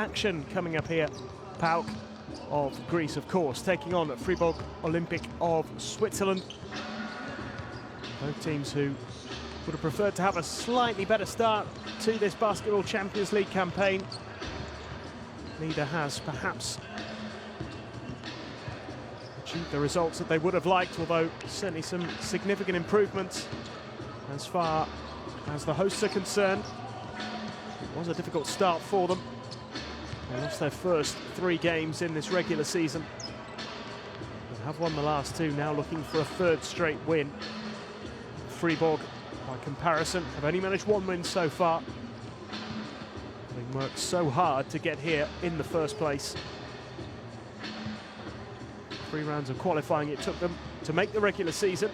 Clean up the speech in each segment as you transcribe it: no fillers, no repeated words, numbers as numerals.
action coming up here. PAOK of Greece, of course, taking on Fribourg Olympic of Switzerland. Both teams who would have preferred to have a slightly better start to this Basketball Champions League campaign. Neither has perhaps achieved the results that they would have liked, although certainly some significant improvements as far as the hosts are concerned. It was a difficult start for them. They lost their first 3 games in this regular season. They have won the last 2, now looking for a 3rd straight win. Fribourg, by comparison, have only managed 1 win so far. They worked so hard to get here in the first place. 3 rounds of qualifying it took them to make the regular season.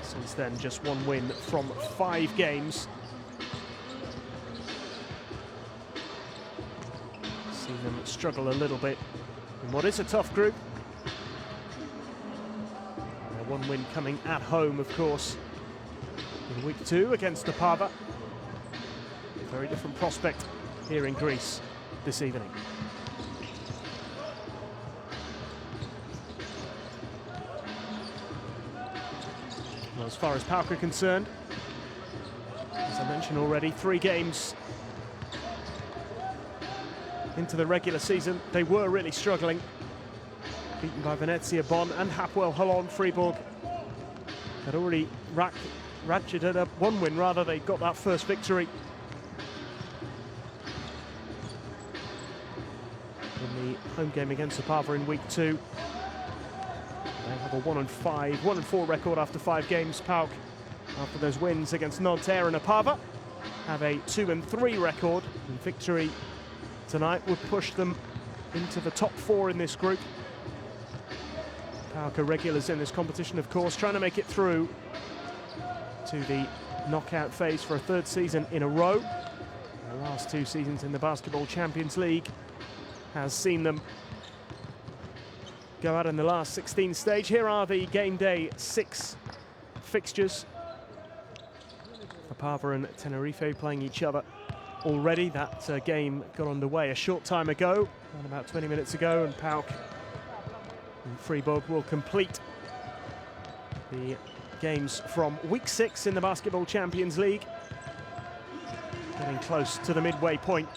Since then, just 1 win from 5 games. Seen them struggle a little bit in what is a tough group. 1 win coming at home, of course, in week 2 against Opava. A very different prospect here in Greece this evening. Well, as far as PAOK are concerned, as I mentioned already, 3 games into the regular season, they were really struggling. Beaten by Venezia Bonn and Hapwell Holon. Fribourg had already ratcheted up 1 win, rather. They got that first victory in the home game against Opava in week 2. They have a 1-4 record after 5 games. PAOK, after those wins against Nanterre and Opava, have a 2-3 record, and victory tonight would push them into the top 4 in this group. PAOK are regulars in this competition, of course, trying to make it through to the knockout phase for a 3rd season in a row. The last 2 seasons in the Basketball Champions League has seen them go out in the last 16 stage. Here are the game day 6 fixtures. Opava and Tenerife playing each other already. That game got underway a short time ago, about 20 minutes ago, and PAOK and Fribourg will complete the games from week 6 in the Basketball Champions League. Getting close to the midway point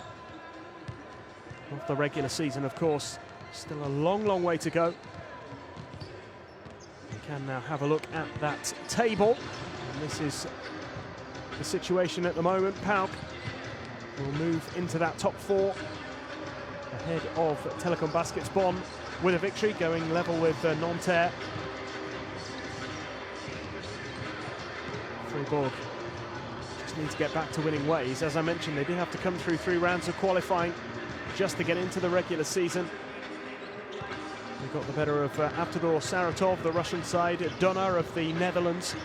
of the regular season, of course. Still a long, long way to go. We can now have a look at that table. And this is the situation at the moment. PAOK will move into that top 4 ahead of Telecom Baskets Bonn with a victory, going level with Nanterre. Fribourg just need to get back to winning ways. As I mentioned, they did have to come through 3 rounds of qualifying just to get into the regular season. They got the better of Avtodor Saratov, the Russian side, Donar of the Netherlands,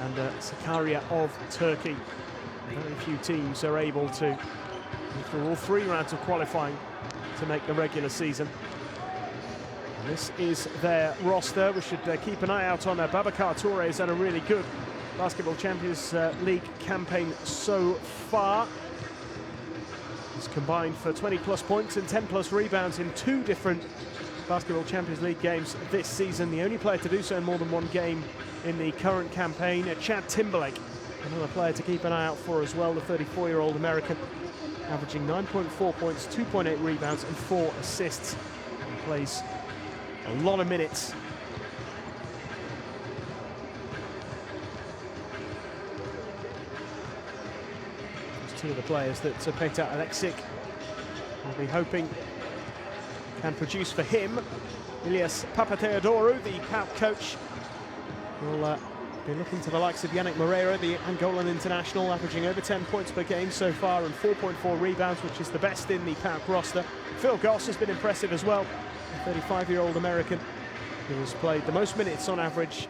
and Sakarya of Turkey. Very few teams are able to go through all 3 rounds of qualifying to make the regular season. And this is their roster. We should keep an eye out on Babacar Touré. Has had a really good Basketball Champions League campaign so far. He's combined for 20+ points and 10+ rebounds in 2 different Basketball Champions League games this season. The only player to do so in more than 1 game in the current campaign. Chad Timberlake, another player to keep an eye out for as well, the 34-year-old American, averaging 9.4 points, 2.8 rebounds and 4 assists. He plays a lot of minutes. There's 2 of the players that Petar Alexic will be hoping can produce for him. Ilias Papatheodorou, the PAOK coach, will be looking to the likes of Yannick Moreira, the Angolan international, averaging over 10 points per game so far and 4.4 rebounds, which is the best in the PAOK roster. Phil Goss has been impressive as well, the 35-year-old American who has played the most minutes on average.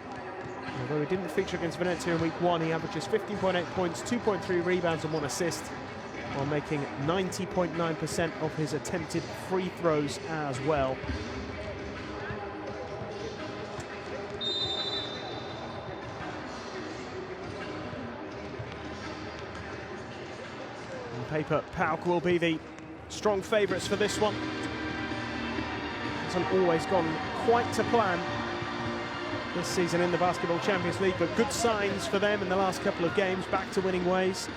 Although he didn't feature against Venezia in week 1, he averages 15.8 points, 2.3 rebounds and 1 assist, while making 90.9% of his attempted free throws as well. On paper, PAOK will be the strong favourites for this one. Hasn't always gone quite to plan this season in the Basketball Champions League, but good signs for them in the last couple of games, back to winning ways.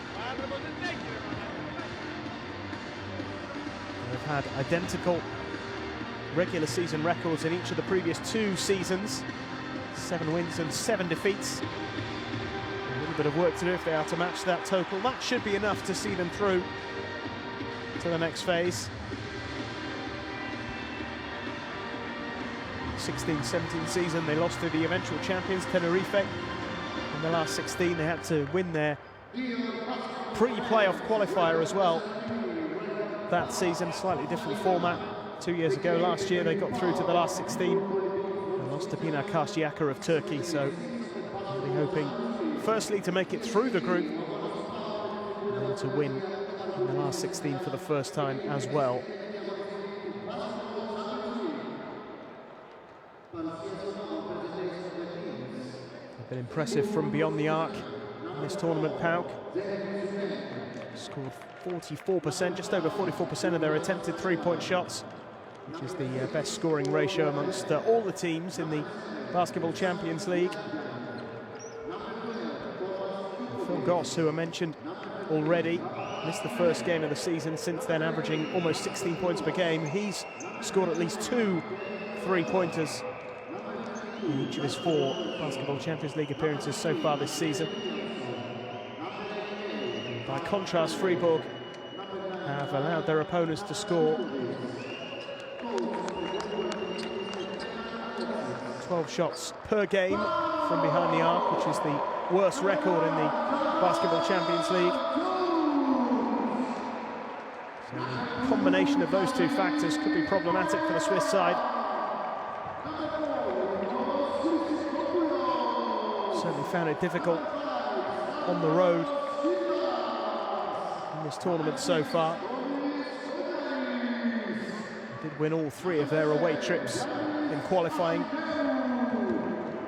They've had identical regular season records in each of the previous 2 seasons. 7 wins and 7 defeats. A little bit of work to do if they are to match that total. That should be enough to see them through to the next phase. 16-17 season, they lost to the eventual champions, Tenerife. In the last 16, they had to win their pre-playoff qualifier as well. That season, slightly different format. 2 years ago, last year, they got through to the last 16. They lost to Bina Karşıyaka of Turkey, so they'll be hoping, firstly, to make it through the group, and then to win in the last 16 for the first time as well. They've been impressive from beyond the arc in this tournament, PAOK. Scored 44%, just over 44% of their attempted three-point shots, which is the best scoring ratio amongst all the teams in the Basketball Champions League. Phil Goss, who I mentioned already, missed the first game of the season, since then averaging almost 16 points per game. He's scored at least 2 three-pointers in each of his 4 Basketball Champions League appearances so far this season. By contrast, Fribourg have allowed their opponents to score 12 shots per game from behind the arc, which is the worst record in the Basketball Champions League. So the combination of those 2 factors could be problematic for the Swiss side. Certainly found it difficult on the road in this tournament so far. They did win all 3 of their away trips in qualifying.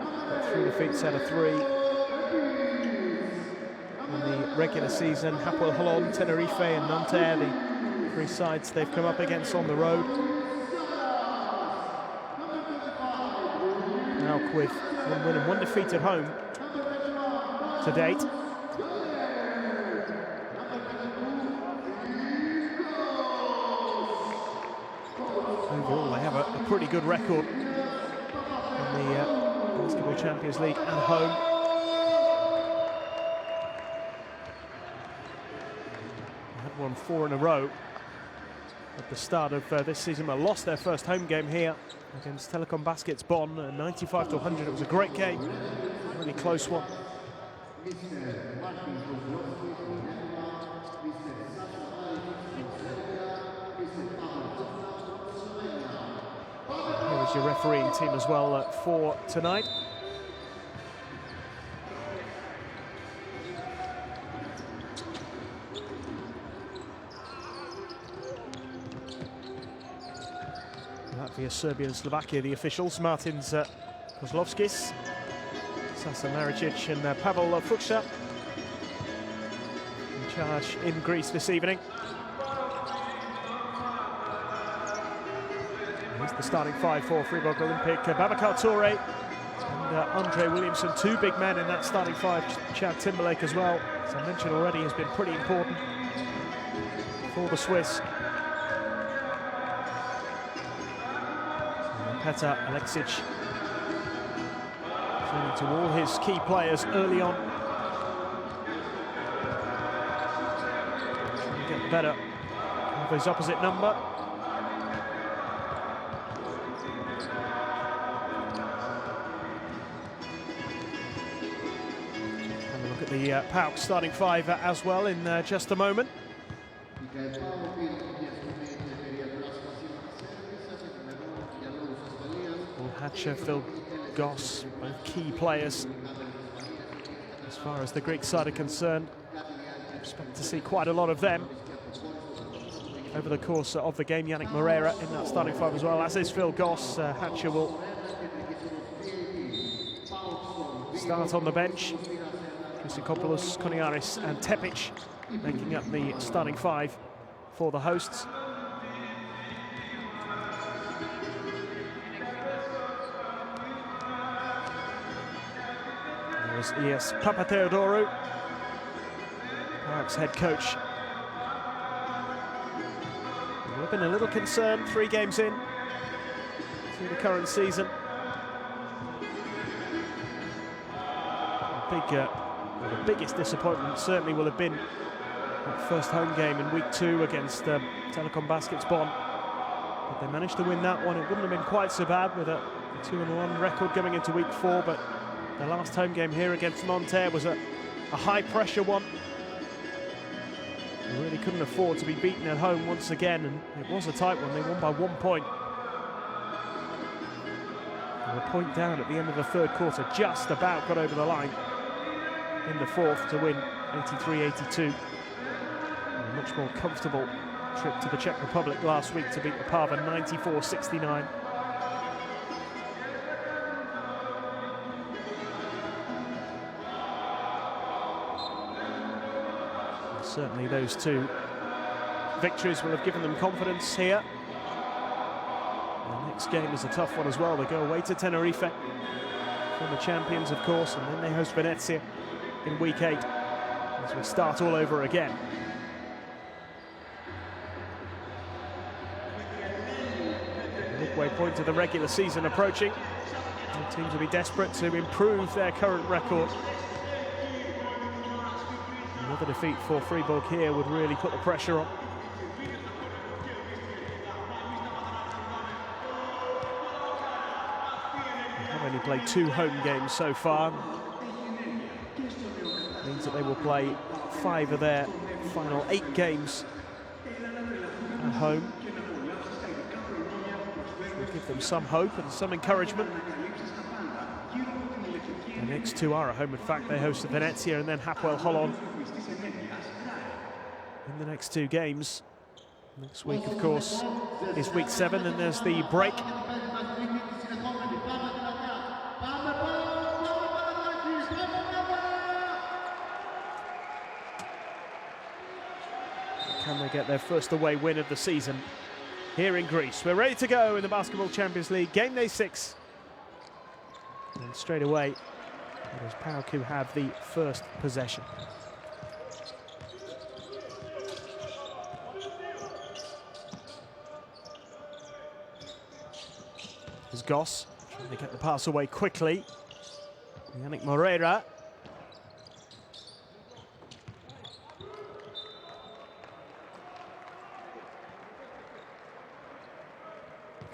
Got 3 defeats out of 3 in the regular season. Hapoel Holon, Tenerife and Nanterre, the 3 sides they've come up against on the road. PAOK with 1 win and 1 defeat at home to date. Overall, they have a pretty good record in the Basketball Champions League at home. They had won 4 in a row at the start of this season, but lost their first home game here against Telecom Baskets Bonn, 95-100. It was a great game, a really close one. Here's your refereeing team as well for tonight. Latvia, Serbia and Slovakia, the officials. Martins Kozlovskis, Sasa Maricic and Pavel Fuchsa in charge in Greece this evening. Here's the starting 5 for Fribourg Olympic. Babacar Touré and Andre Williamson, 2 big men in that starting 5. Chad Timberlake as well, as I mentioned already, has been pretty important for the Swiss. And Petr Aleksic turning to all his key players early on. Trying to get better of his opposite number. Have a look at the PAOK starting 5 as well in just a moment. Hatcher, Phil Goss, both key players as far as the Greek side are concerned. Expect to see quite a lot of them over the course of the game. Yannick Moreira in that starting 5 as well, as is Phil Goss. Hatcher will start on the bench. Christopoulos, Koniaris and Tepic making up the starting 5 for the hosts. There's ES Papatheodorou, PAOK's head coach. We've been a little concerned 3 games in to the current season. The biggest disappointment certainly will have been that first home game in week 2 against Telecom Basketsbon. If they managed to win that one, it wouldn't have been quite so bad with a 2-1 record going into week 4, but the last home game here against Nanterre was a high-pressure one. They really couldn't afford to be beaten at home once again, and it was a tight one. They won by 1 point. They were a point down at the end of the 3rd quarter, just about got over the line in the 4th to win 83-82. A much more comfortable trip to the Czech Republic last week to beat the Pava 94-69. Certainly those 2 victories will have given them confidence here. The next game is a tough one as well. They go away to Tenerife, former champions of course, and then they host Venezia in week 8 as we start all over again. The midway point of the regular season approaching. The teams will be desperate to improve their current record. Another defeat for Fribourg here would really put the pressure on. They have only played 2 home games so far. Means that they will play 5 of their final 8 games at home. Which will give them some hope and some encouragement. The next 2 are at home. In fact, they host Venezia and then Hapoel Holon in the next 2 games. Next week, of course, is week 7, and there's the break. Can they get their first away win of the season here in Greece? We're ready to go in the Basketball Champions League, game day 6. And straight away, it is PAOK who have the first possession. There's Goss trying to get the pass away quickly. Yannick Moreira.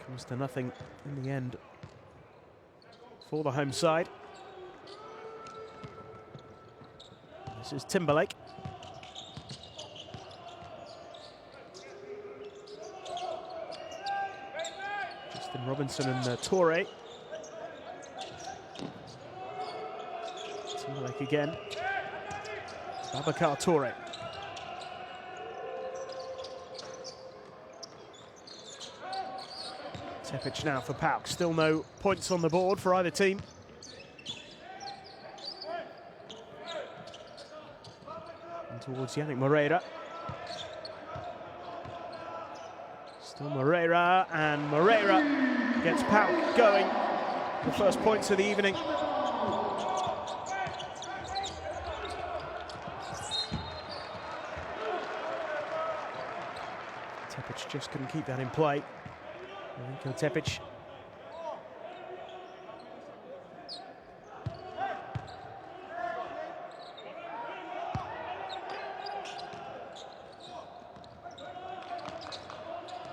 Comes to nothing in the end for the home side. This is Timberlake. Justin Robinson and Torre. Timberlake again. Babacar Torre. Tepic now for PAOK. Still no points on the board for either team. And towards Yannick Moreira. Still Moreira, and Moreira gets PAOK going. The first points of the evening. Tepic just couldn't keep that in play. Milenko Tepic.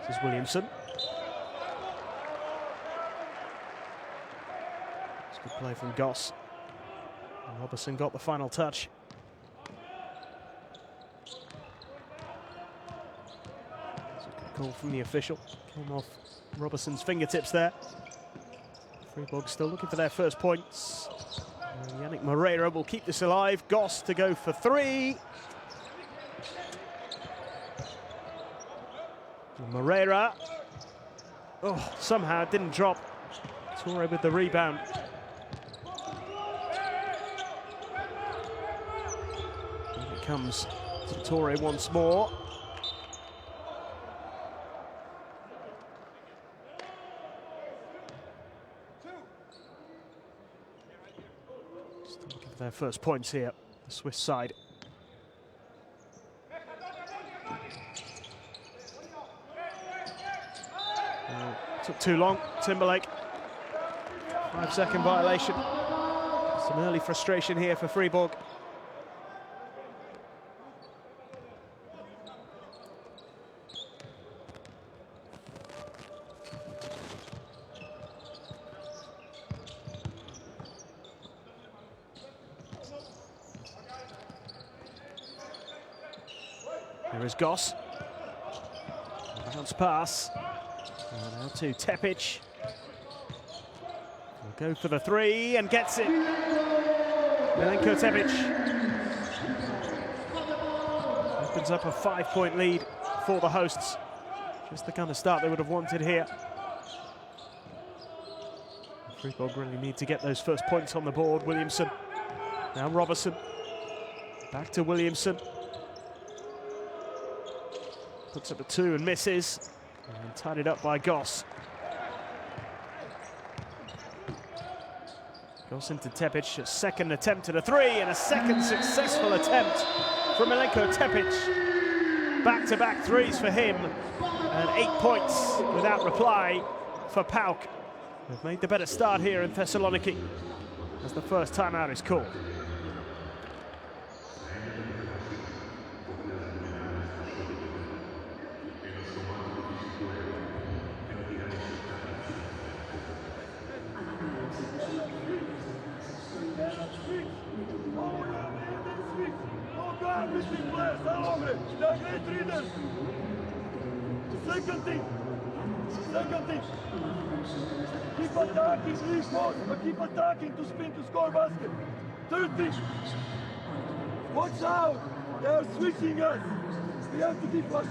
This is Williamson. It's a good play from Goss. And Robertson got the final touch. It's a good call from the official. Came off Robertson's fingertips there. Fribourg still looking for their first points. And Yannick Moreira will keep this alive. Goss to go for 3. And Moreira. Oh, somehow it didn't drop. Torre with the rebound. Here it comes Torre once more. Still looking for their first points here, the Swiss side. Took too long, Timberlake. 5-second violation. Some early frustration here for Fribourg. Here is Goss. Bounce pass. And now to Tepic. Will go for the three and gets it. Milenko Tepic opens up a 5-point lead for the hosts. Just the kind of start they would have wanted here. Fribourg really need to get those first points on the board. Williamson, now Robertson. Back to Williamson. Puts up a 2 and misses. And tied up by Goss. Goss into Tepic, a second attempt at a 3 and a second successful attempt from Milenko Tepic. Back-to-back 3s for him and 8 points without reply for PAOK. They've made the better start here in Thessaloniki as the first timeout is called. Second thing. Keep attacking, please, boss. Keep attacking to spin to score basket. Third thing. Watch out. They are switching us. We have to keep us.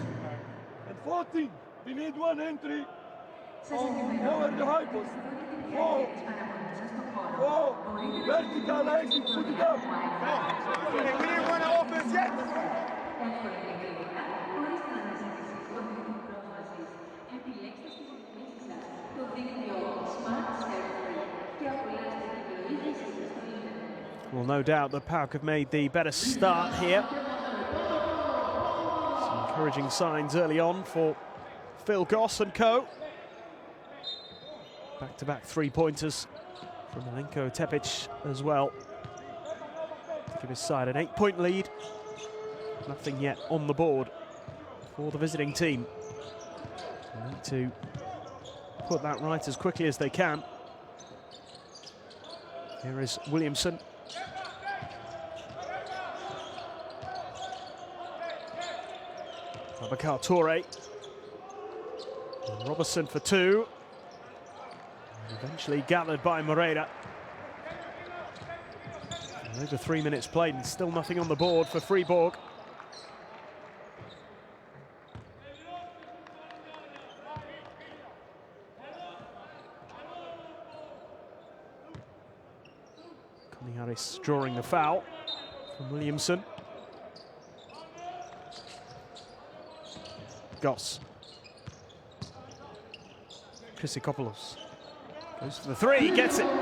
And fourth thing. We need one entry over the high post. Four. Vertical exit. Put it up. We didn't run an offense yet. Well, no doubt that PAOK have made the better start here. Some encouraging signs early on for Phil Goss and co. Back-to-back 3-pointers from Milenko Tepic as well. To give his side an 8-point lead. Nothing yet on the board for the visiting team. They need to put that right as quickly as they can. Here is Williamson. Abakar Toure. And Robertson for 2. And eventually gathered by Moreira. And over 3 minutes played and still nothing on the board for Fribourg. Harris drawing the foul from Williamson. Goss. Chrysikopoulos goes for the 3, gets it. Didn't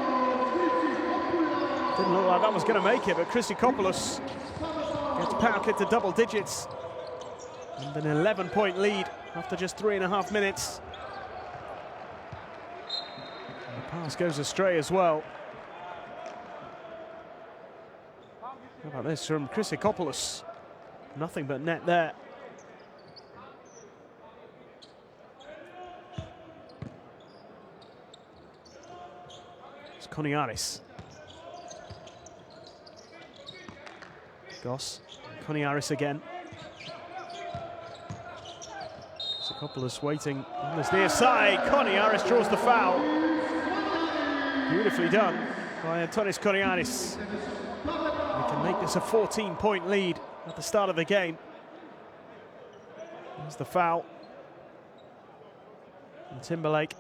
look like that was going to make it, but Chrysikopoulos gets PAOK into double digits. And an 11-point lead after just 3.5 minutes. And the pass goes astray as well. How about this from Chrysikopoulos? Nothing but net there. It's Koniaris. Goss. Koniaris again. Chrysikopoulos waiting on this near side. Koniaris draws the foul. Beautifully done by Antonis Koniaris. They can make this a 14-point lead at the start of the game. There's the foul. And Timberlake.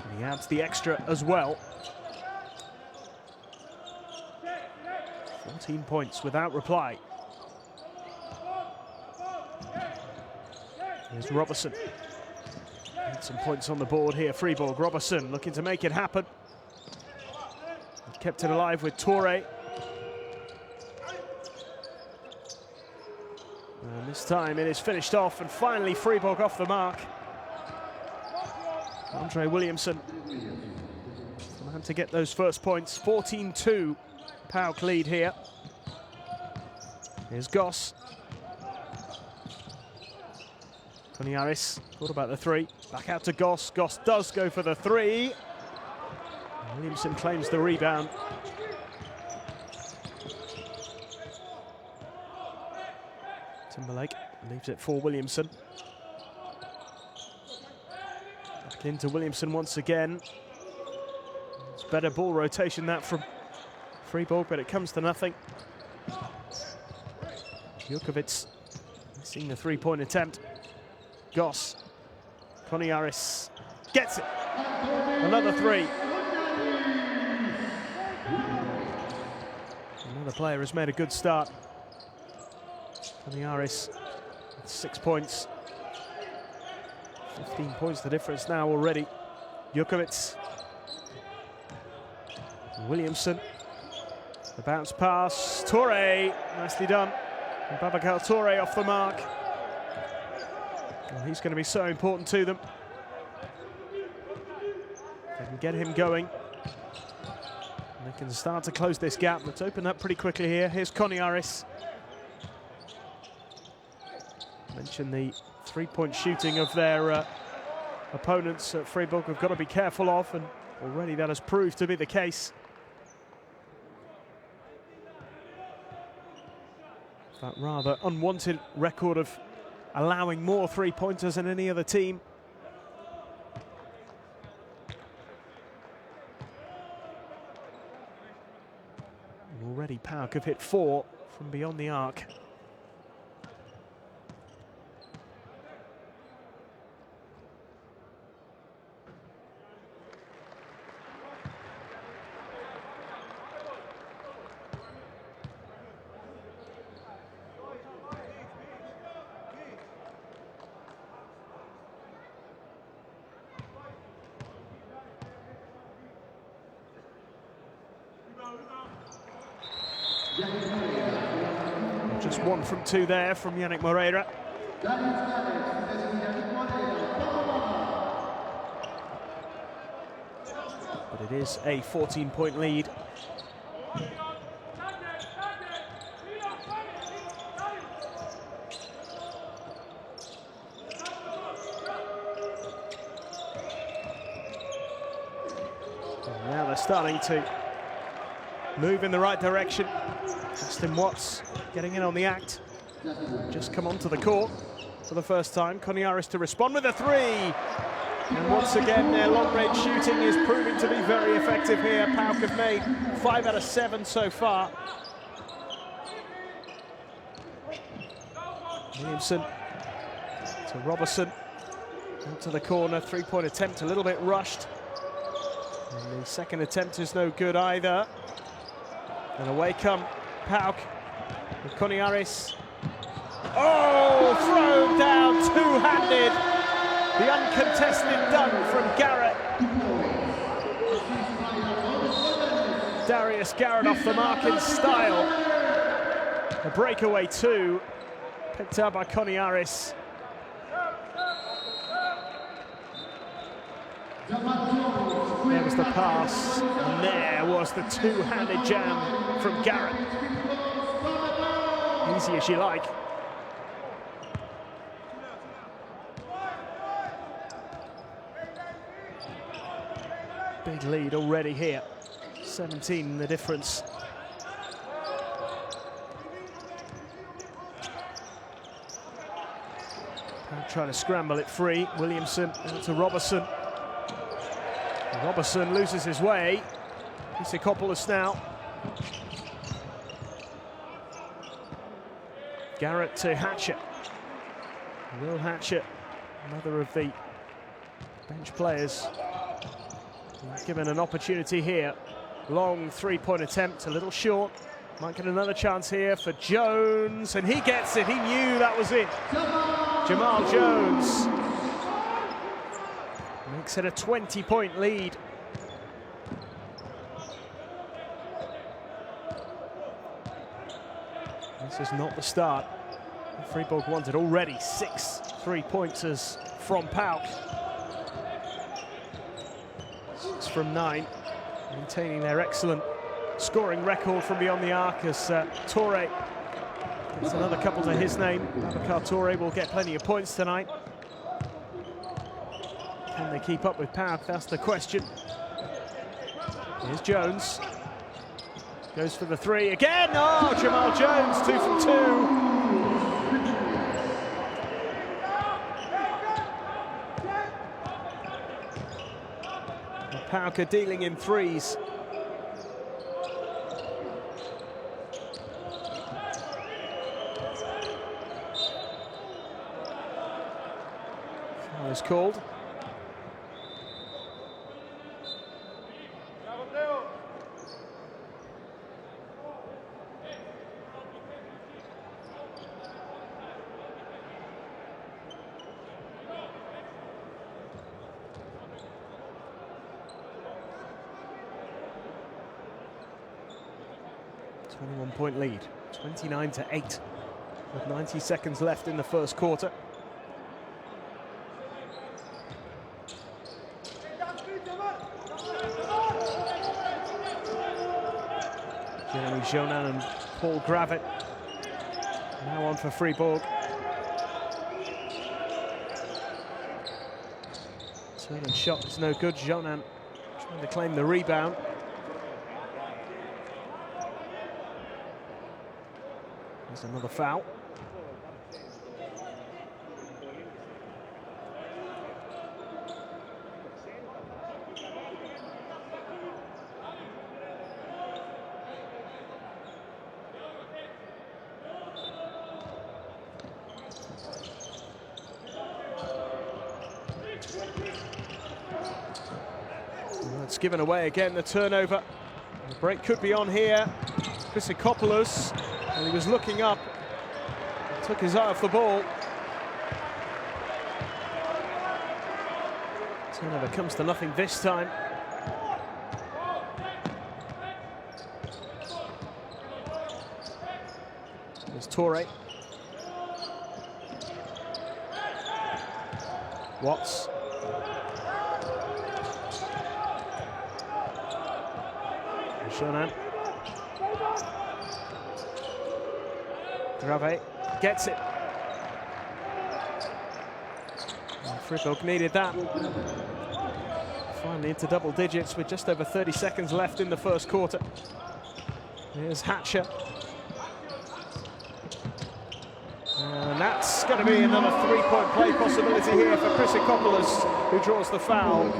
And he adds the extra as well. 14 points without reply. Here's Robertson. And some points on the board here. Fribourg. Robertson looking to make it happen. Kept it alive with Toure. And this time it is finished off, and finally Fribourg off the mark. Andre Williamson, the man to get those first points. 14-2 PAOK lead here. Here's Goss. Coniaris thought about the three. Back out to Goss. Goss does go for the three. Williamson claims the rebound. Timberlake leaves it for Williamson. Back into Williamson once again. It's better ball rotation that from Fribourg, but it comes to nothing. Jukovic seeing the three-point attempt. Goss. Coniaris gets it. Another three. Another player has made a good start. Coniaris with 6 points. 15 points the difference now already. Jukovic. Williamson. The bounce pass. Toure. Nicely done. And Babacar Toure off the mark. Well, he's going to be so important to them. They can get him going. And they can start to close this gap. Let's open up pretty quickly here. Here's Coniaris. Mentioned the three-point shooting of their opponents at Fribourg. We've got to be careful of, and already that has proved to be the case. That rather unwanted record of allowing more three-pointers than any other team. And already PAOK have hit 4 from beyond the arc. Just 1 from 2 there from Yannick Moreira. But it is a 14-point lead. And now they're starting to move in the right direction. Justin Watts getting in on the act. Just come onto the court for the first time. Coniaris to respond with a three. And once again, their long-range shooting is proving to be very effective here. PAOK have made 5 out of 7 so far. Williamson to Robertson. Out to the corner, three-point attempt a little bit rushed. And the second attempt is no good either. And away come PAOK with Coniaris. Oh, thrown down, two-handed. The uncontested dunk from Garrett. Darius Garrett off the mark in style. A breakaway two, picked up by Coniaris. There was the pass, and there was the two-handed jam from Garrett. Easy as you like. Big lead already here. 17 the difference. Trying to scramble it free. Williamson out to Robertson. Robertson loses his way. Pissikopoulos now. Garrett to Hatcher. Will Hatcher, another of the bench players, given an opportunity here. Long three-point attempt, a little short. Might get another chance here for Jones, and he gets it. He knew that was it. Jamal Jones makes it a 20-point lead. This is not the start Fribourg wanted. Already 6 3-pointers from PAOK. 6 from 9, maintaining their excellent scoring record from beyond the arc as Torre gets another couple to his name. Babacar Torre will get plenty of points tonight. Can they keep up with PAOK? That's the question. Here's Jones. Goes for the three again. Oh, Jamal Jones, 2 from 2. PAOK are dealing in threes. Foul is called. Point lead, 29-8, with 90 seconds left in the first quarter. Jeremy Jonan and Paul Gravitt now on for Fribourg. Turn and shot is no good. Jonan trying to claim the rebound. There's another foul. Well, it's given away again, the turnover. The break could be on here. Christopoulos. And he was looking up, took his eye off the ball. Turnover comes to nothing this time. There's Torre. Watts. Shonan. Grave gets it. Fribourg needed that. Finally into double digits with just over 30 seconds left in the first quarter. Here's Hatcher. And that's going to be another three-point play possibility here for Christopoulos, who draws the foul.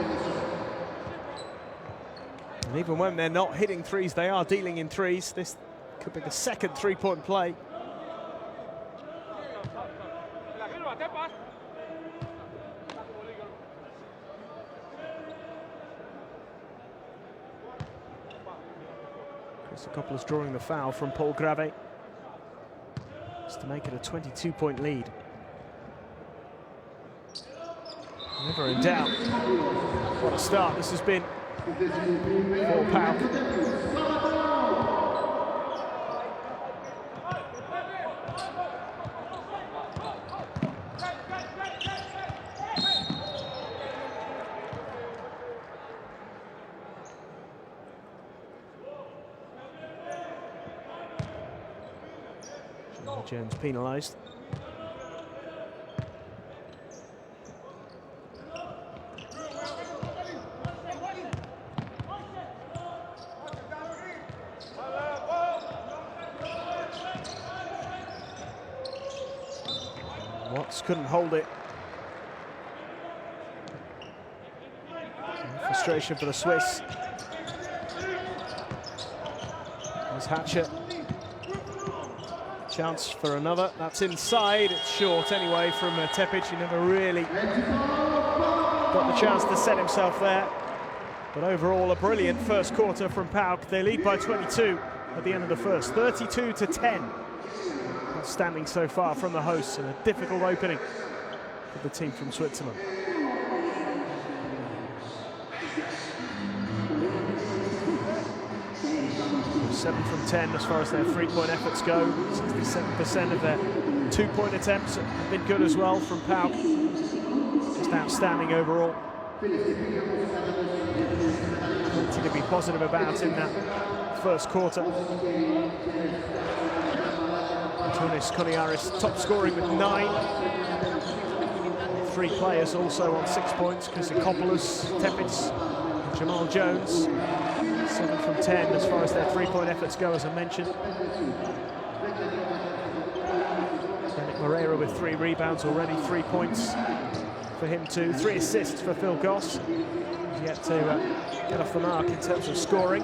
And even when they're not hitting threes, they are dealing in threes. This could be the second three-point play. Christopoulos drawing the foul from Paul Grave. Just to make it a 22-point lead. Never in doubt. What a start this has been for PAOK. Jones penalised. Watts couldn't hold it. Frustration for the Swiss. There's Hatcher. Chance for another. That's inside. It's short anyway from Tepic. He never really got the chance to set himself there. But overall, a brilliant first quarter from PAOK. They lead by 22 at the end of the first, 32-10. Outstanding so far from the hosts, and a difficult opening for the team from Switzerland. 7 from 10 as far as their three-point efforts go. 67% of their two-point attempts have been good as well from PAOK. Just outstanding overall. Plenty to be positive about in that first quarter. Antonis Koniaris top scoring with 9. 3 players also on 6 points. Christopoulos, Tepic, Jamal Jones. 7 from 10 as far as their three-point efforts go, as I mentioned. Yannick Moreira with 3 rebounds already, 3 points for him too. 3 assists for Phil Goss. He's yet to get off the mark in terms of scoring.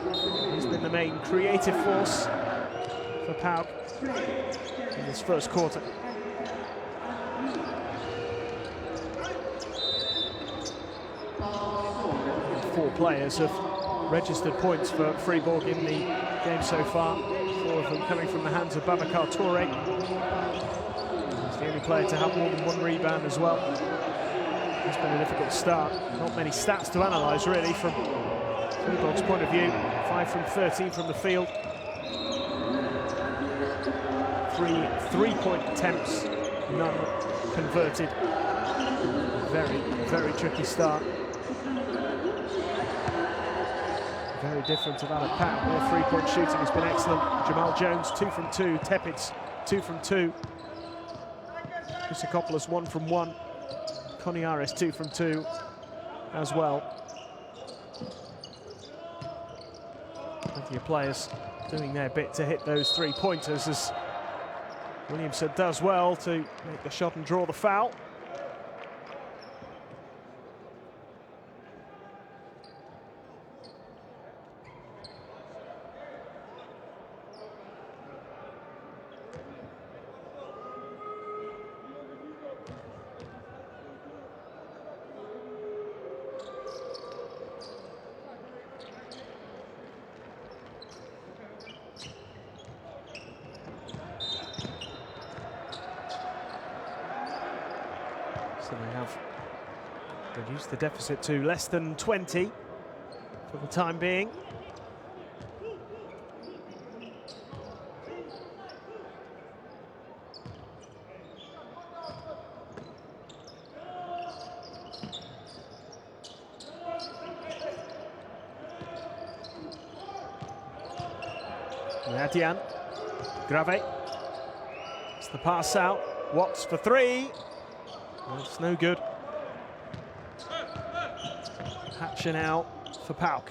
He's been the main creative force for PAOK in this first quarter. Four players have registered points for Fribourg in the game so far. 4 of them coming from the hands of Babacar Touré. He's the only player to have more than 1 rebound as well. It's been a difficult start. Not many stats to analyse really from Fribourg's point of view. 5 from 13 from the field. 3 three-point attempts, none converted. Very, very tricky start. Very different to that of PAOK. Their three-point shooting has been excellent. Jamal Jones 2 from 2. Tepic 2 from 2. Christopoulos 1 from 1. Koniaris 2 from 2 as well. Plenty of players doing their bit to hit those 3-pointers, as Williamson does well to make the shot and draw the foul. So they have reduced the deficit to less than 20 for the time being. Etienne, Grave, it's the pass out, Watts for 3. It's no good. Hatcher now for PAOK.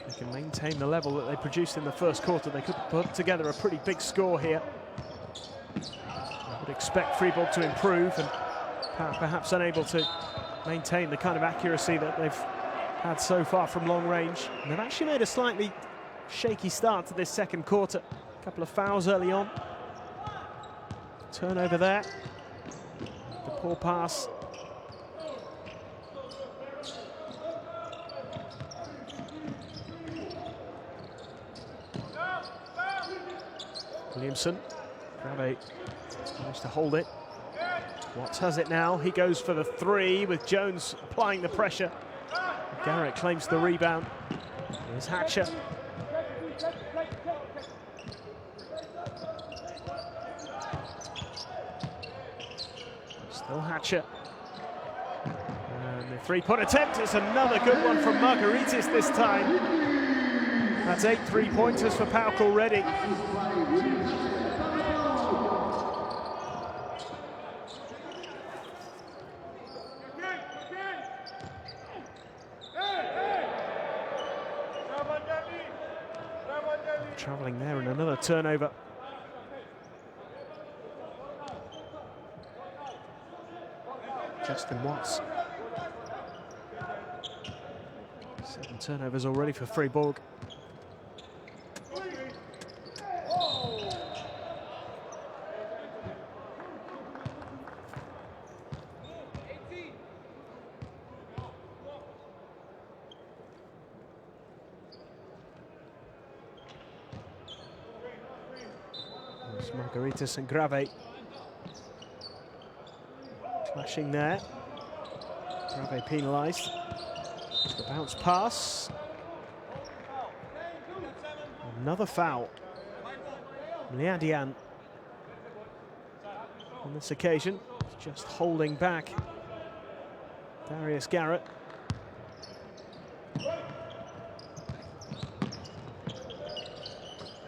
They can maintain the level that they produced in the first quarter. They could put together a pretty big score here. I would expect Fribourg to improve, and PAOK perhaps unable to maintain the kind of accuracy that they've had so far from long range. And they've actually made a slightly shaky start to this second quarter. A couple of fouls early on. Turnover there. The poor pass. Williamson. Grave managed to hold it. Watts has it now. He goes for the 3 with Jones applying the pressure. Garrett claims the rebound. Here's Hatcher. Still Hatcher. And the 3-point attempt is another good one from Margaritis this time. That's 8 3-pointers for PAOK already. Travelling there and another turnover. Justin Watts. 7 turnovers already for Fribourg. It's Margaritis and Grave clashing there. Grave penalised. The bounce pass. Another foul. Liadian on this occasion, just holding back Darius Garrett.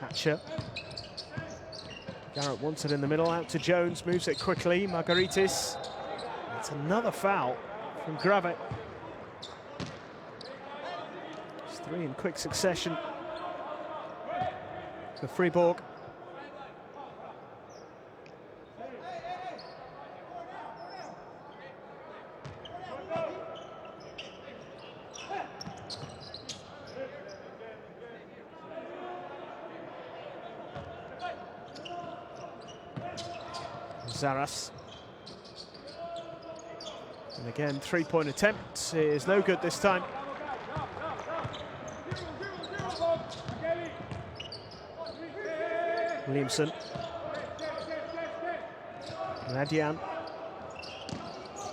Hatcher. Garrett wants it in the middle, out to Jones, moves it quickly. Margaritis. It's another foul from Grave. It's 3 in quick succession for Fribourg. Zaras. And again, three-point attempt is no good this time. Williamson. Nadian.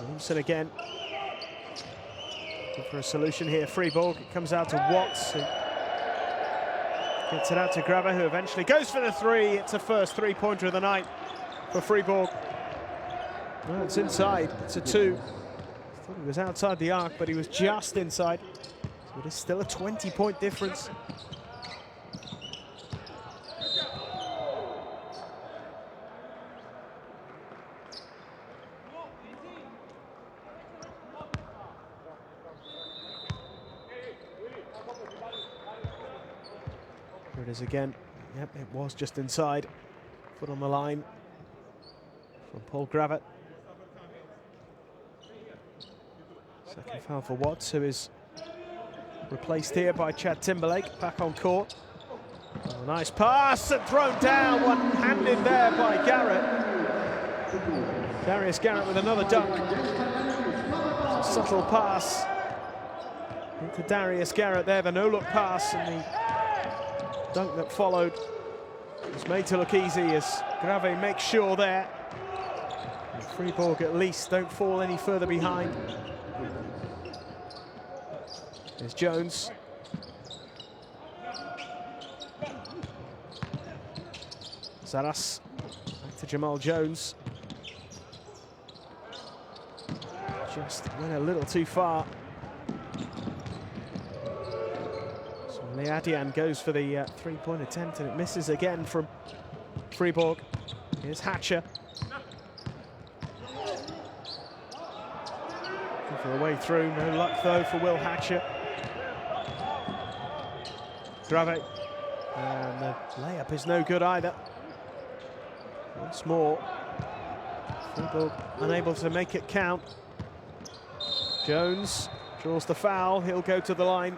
Williamson again. Looking for a solution here. Fribourg. It comes out to Watts. Gets it out to Grave, who eventually goes for the three. It's a first three-pointer of the night for Fribourg. Well, it's inside. It's a 2. I thought he was outside the arc, but he was just inside. So it is still a 20-point difference. Here it is again. Yep, it was just inside. Foot on the line from Paul Grave. Second foul for Watts, who is replaced here by Chad Timberlake, back on court. Oh, nice pass and thrown down, one-handed there by Garrett. Darius Garrett with another dunk. A subtle pass into Darius Garrett there, the no-look pass, and the dunk that followed was made to look easy as Grave makes sure there. And Fribourg at least don't fall any further behind. There's Jones. Zaras back to Jamal Jones. Just went a little too far. So Liadian goes for the three-point attempt and it misses again from Fribourg. Here's Hatcher. Looking for a way through, no luck though for Will Hatcher. Grave, and the layup is no good either. Once more, Fribourg unable to make it count. Jones draws the foul, he'll go to the line.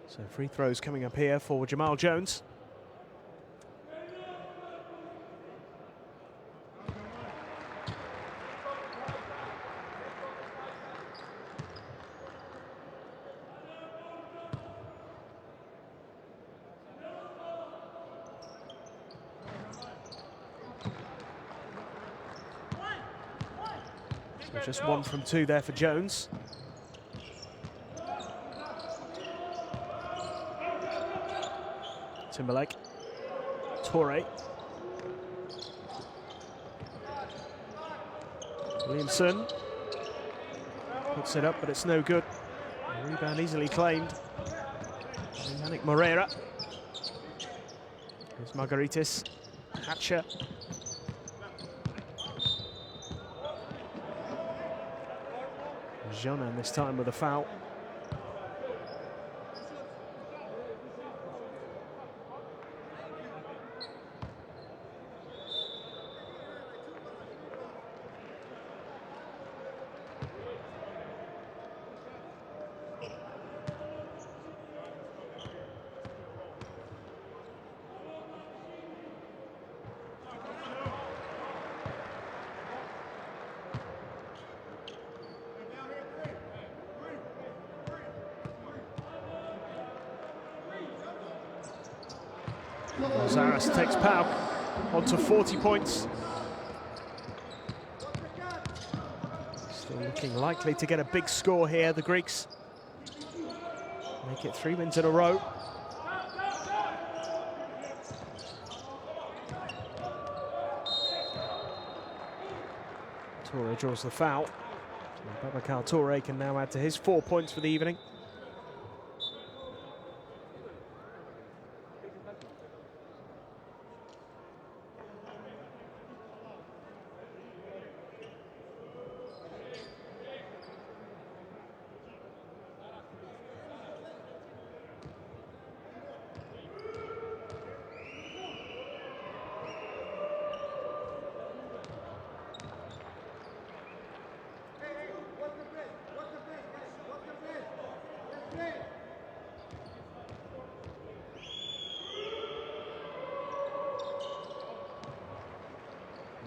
So free throws coming up here for Jamal Jones. So just 1 from 2 there for Jones. Timberlake, Torre, Williamson puts it up, but it's no good. The rebound easily claimed. Yannick Moreira. Here's Margaritis, Hatcher. Jonan this time with a foul. Zaras takes PAOK on to 40 points. Still looking likely to get a big score here, the Greeks. Make it 3 wins in a row. Toure draws the foul. Babacar Toure can now add to his 4 points for the evening.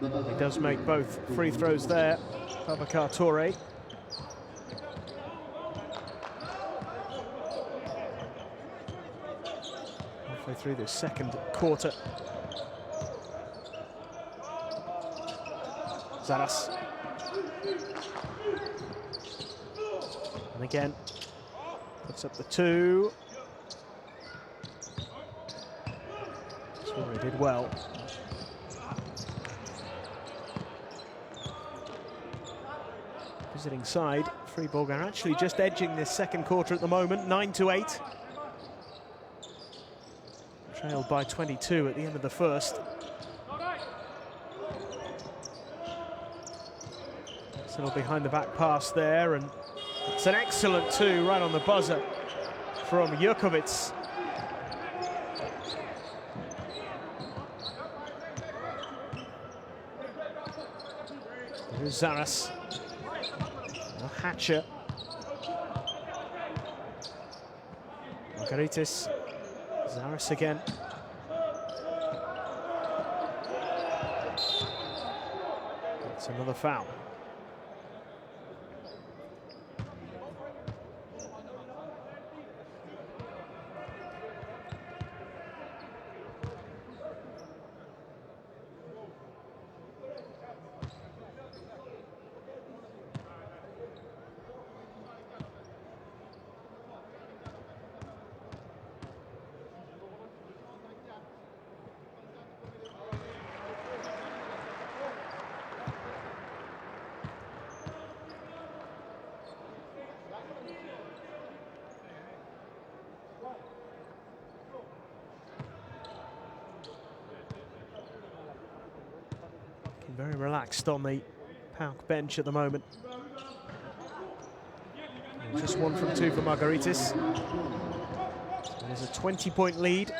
He does make both free throws there, Babacar Toure. Halfway through the second quarter. Zaras. And again, puts up the 2. Toure did well. Visiting side, Fribourg are actually just edging this second quarter at the moment, 9-8. Trailed by 22 at the end of the first. Still behind the back pass there, and it's an excellent 2 right on the buzzer from Jurkovic. Here's Zaras. Hatcher. Margaritis. Zaras again. That's another foul. Very relaxed on the PAOK bench at the moment. And just 1 from 2 for Margaritis. There's a 20-point lead.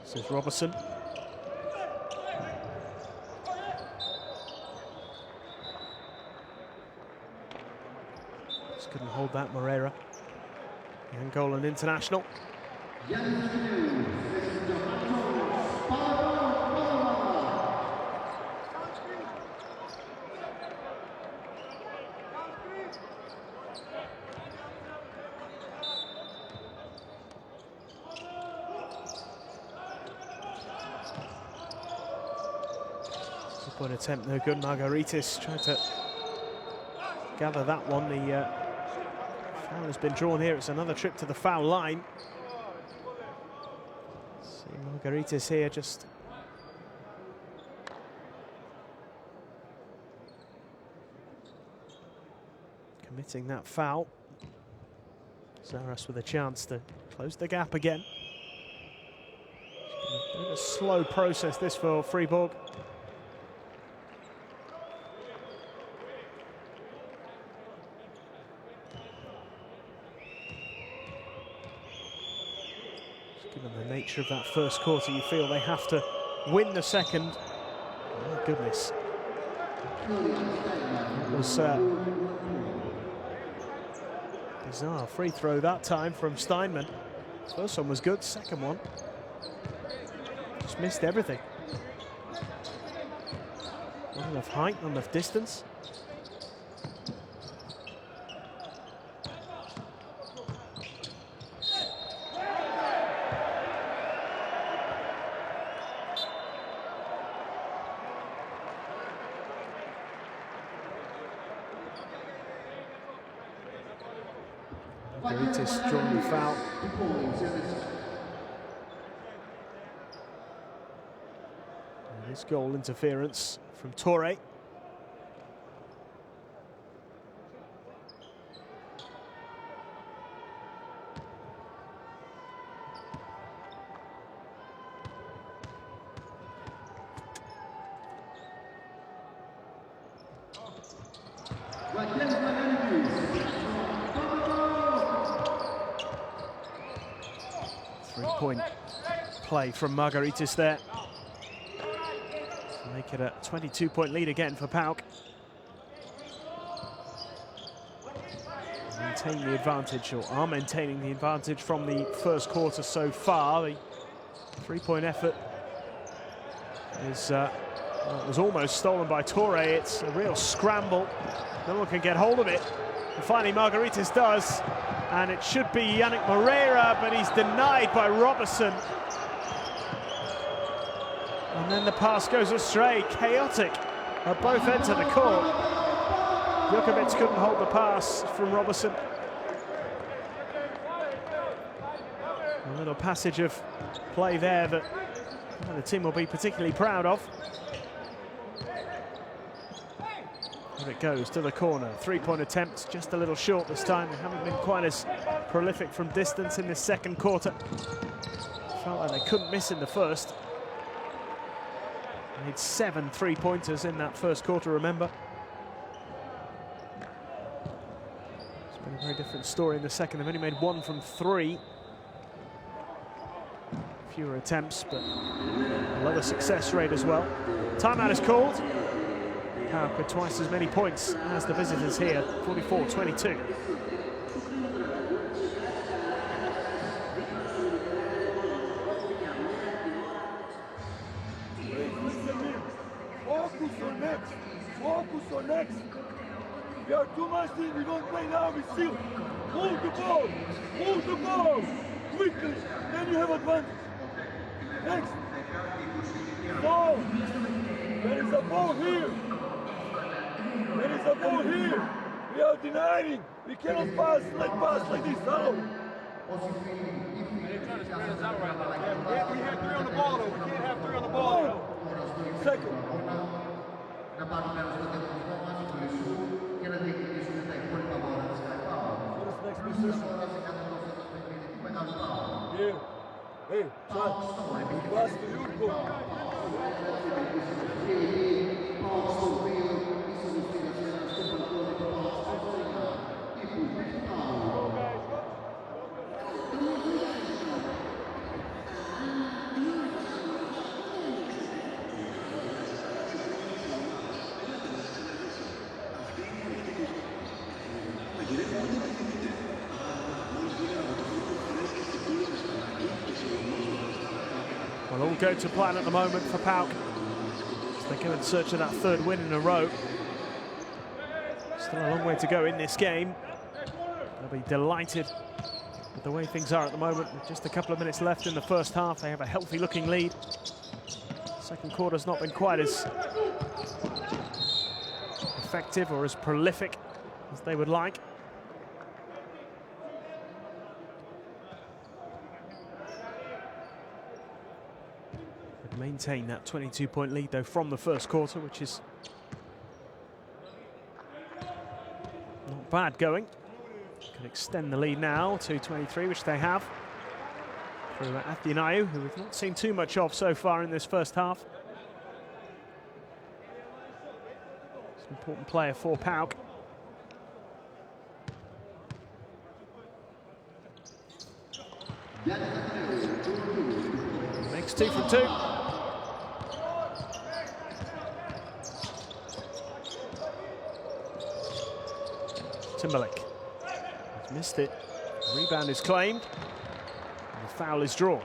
This is Robertson. Just couldn't hold that, Moreira. Angolan international. Point attempt, no good. Margaritis tried to gather that one. The foul has been drawn here. It's another trip to the foul line. See Margaritis here just committing that foul. Zaras with a chance to close the gap again. A bit of a slow process this for Fribourg. Given the nature of that first quarter, you feel they have to win the second. Oh, my goodness. It was bizarre free throw that time from Steinman. First one was good, second one just missed everything. Not enough height, not enough distance. Margaritis drawing the foul. And this goal interference from Torre. Three-point play from Margaritis there. To make it a 22-point lead again for PAOK. Maintain the advantage, or are maintaining the advantage from the first quarter so far. The three-point effort is well, it was almost stolen by Torre. It's a real scramble. No one can get hold of it. And finally Margaritis does. And it should be Yannick Moreira, but he's denied by Robertson. And then the pass goes astray. Chaotic at both ends of the court. Djokovic couldn't hold the pass from Robertson. A little passage of play there that the team will be particularly proud of. And it goes to the corner. Three-point attempt, just a little short this time. They haven't been quite as prolific from distance in this second quarter. Felt like they couldn't miss in the first. Made 7 three-pointers in that first quarter, remember. It's been a very different story in the second. They've only made 1 from 3. Fewer attempts, but a lower success rate as well. Timeout is called. PAOK with twice as many points as the visitors here, 44-22. Focus on next. Focus on next. We are too much in. We don't play now. We still move the ball. Move the ball quickly. Then you have advantage. Next. Ball. There is a ball here. There is a ball here. We are denying. We cannot pass like this. Hello. They're trying to spread us out right now. We have 3 on the ball, though. We can't have 3 on the ball. No. Second. Here. Hey, pass to you, go. Well, all go to plan at the moment for PAOK. As they go in search of that 3rd win in a row. Still a long way to go in this game. They'll be delighted with the way things are at the moment. With just a couple of minutes left in the first half, they have a healthy-looking lead. Second quarter's not been quite as effective or as prolific as they would like. Maintain that 22-point lead, though, from the first quarter, which is not bad going. Can extend the lead now to 23, which they have. Through Athinaou, who we've not seen too much of so far in this first half. It's an important player for PAOK. Makes 2 from 2. Timberlake has missed it. The rebound is claimed. And the foul is drawn.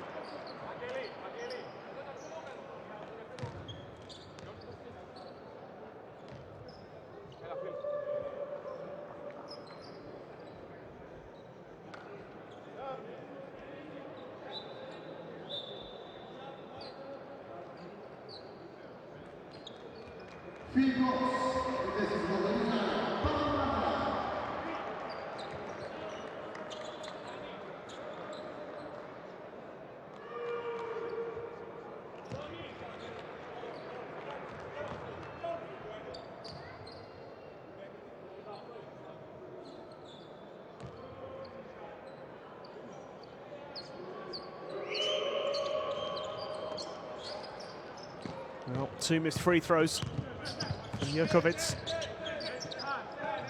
Well, 2 missed free throws from Jurkovic.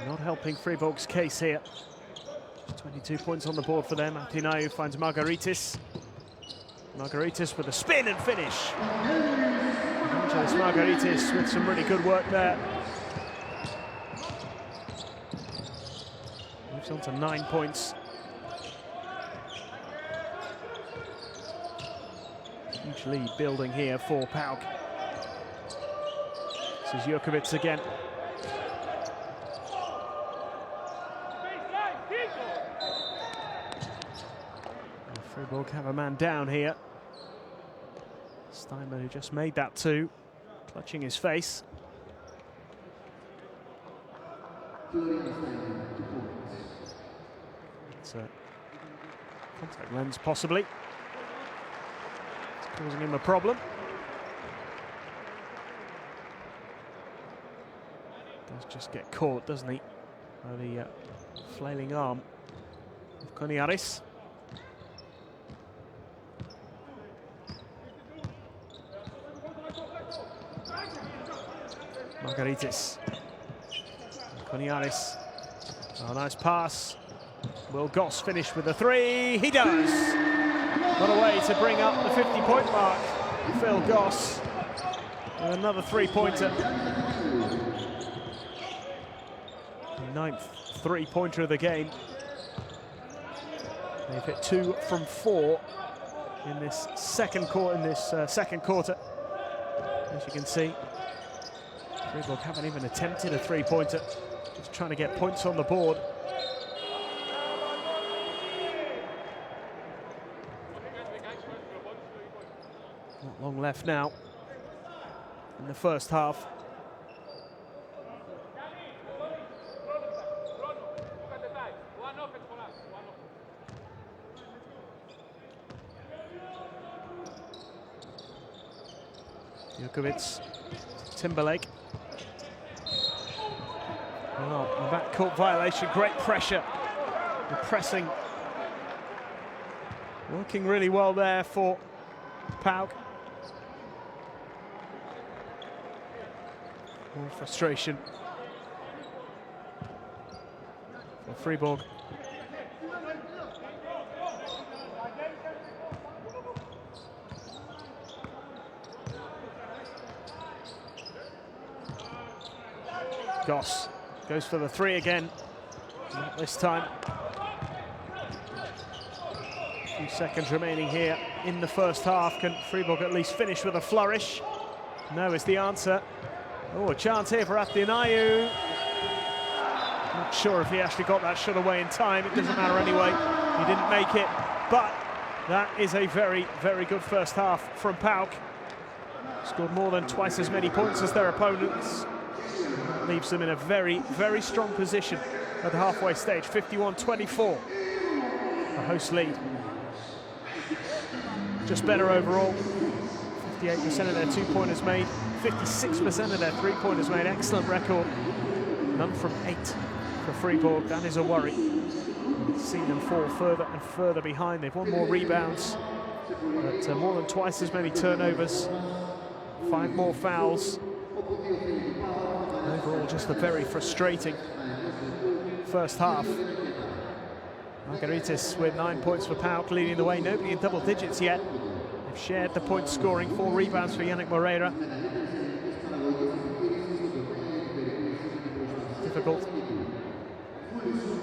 Not helping Fribourg's case here. Just 22 points on the board for them. Athinaou finds Margaritis. Margaritis with a spin and finish. Angelis Margaritis with some really good work there. Moves on to 9 points. Huge lead building here for PAOK. This is Jurkovic again. Fribourg have a man down here. Steinman, who just made that 2, clutching his face. It's a contact lens, possibly. It's causing him a problem. Does just get caught, doesn't he, by the flailing arm of Koniaris. Margaritis. Koniaris. Oh, nice pass. Will Goss finish with a 3? He does! What a way to bring up the 50-point mark. Phil Goss with another 3-pointer. The 9th 3-pointer of the game. They've hit 2 from 4 in this second quarter. As you can see, Fribourg haven't even attempted a 3-pointer, just trying to get points on the board. Not long left now in the first half. Jurkovic, Timberlake. Oh, a backcourt violation, great pressure. The pressing working really well there for PAOK. More frustration for Fribourg. Goss goes for the 3 again. Not this time. A few seconds remaining here in the first half. Can Fribourg at least finish with a flourish? No is the answer. Oh, a chance here for Athinaou. Not sure if he actually got that shot away in time. It doesn't matter anyway. He didn't make it. But that is a very, very good first half from PAOK. Scored more than twice as many points as their opponents. That leaves them in a very, very strong position at the halfway stage. 51-24. The host lead. Just better overall. 58% of their 2-pointers made, 56% of their 3-pointers made. Excellent record. None from 8 for Fribourg. That is a worry. We've seen them fall further and further behind. They've won more rebounds, but more than twice as many turnovers, 5 more fouls. Overall, just a very frustrating first half. Margaritis with 9 points for PAOK, leading the way. Nobody in double digits yet. They've shared the point scoring, 4 rebounds for Yannick Moreira. Difficult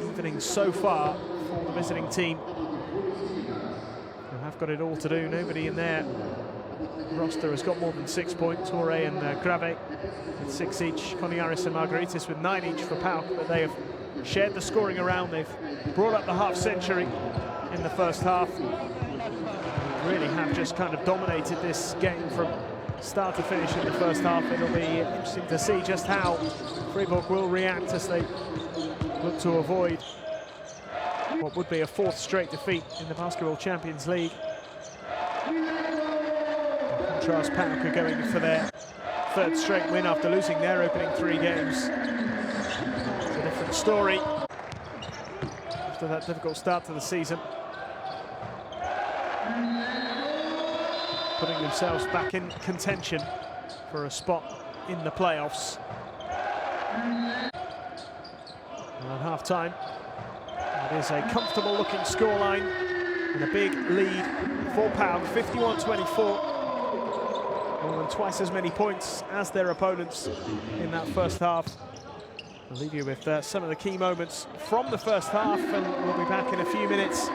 evening so far for the visiting team, who have got it all to do. Nobody in their roster has got more than 6 points. Touré and Grave with 6 each. Koniaris and Margaritis with 9 each for PAOK, but they have shared the scoring around. They've brought up the half century in the first half. Really have just kind of dominated this game from start to finish in the first half. It'll be interesting to see just how Fribourg will react as they look to avoid what would be a 4th straight defeat in the Basketball Champions League. contrast, PAOK are going for their third straight win after losing their opening 3 games. It's a different story after that difficult start to the season. Putting themselves back in contention for a spot in the playoffs. And at half-time, it is a comfortable-looking scoreline and a big lead for PAOK, 51-24. More than twice as many points as their opponents in that first half. I'll leave you with some of the key moments from the first half, and we'll be back in a few minutes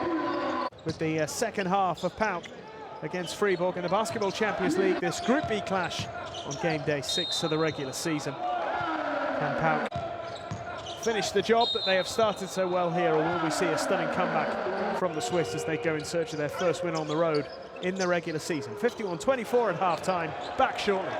with the second half of PAOK against Fribourg in the Basketball Champions League, this Group B clash on game day 6 of the regular season. Can PAOK finish the job that they have started so well here, or will we see a stunning comeback from the Swiss as they go in search of their first win on the road in the regular season? 51-24 at half-time. Back shortly.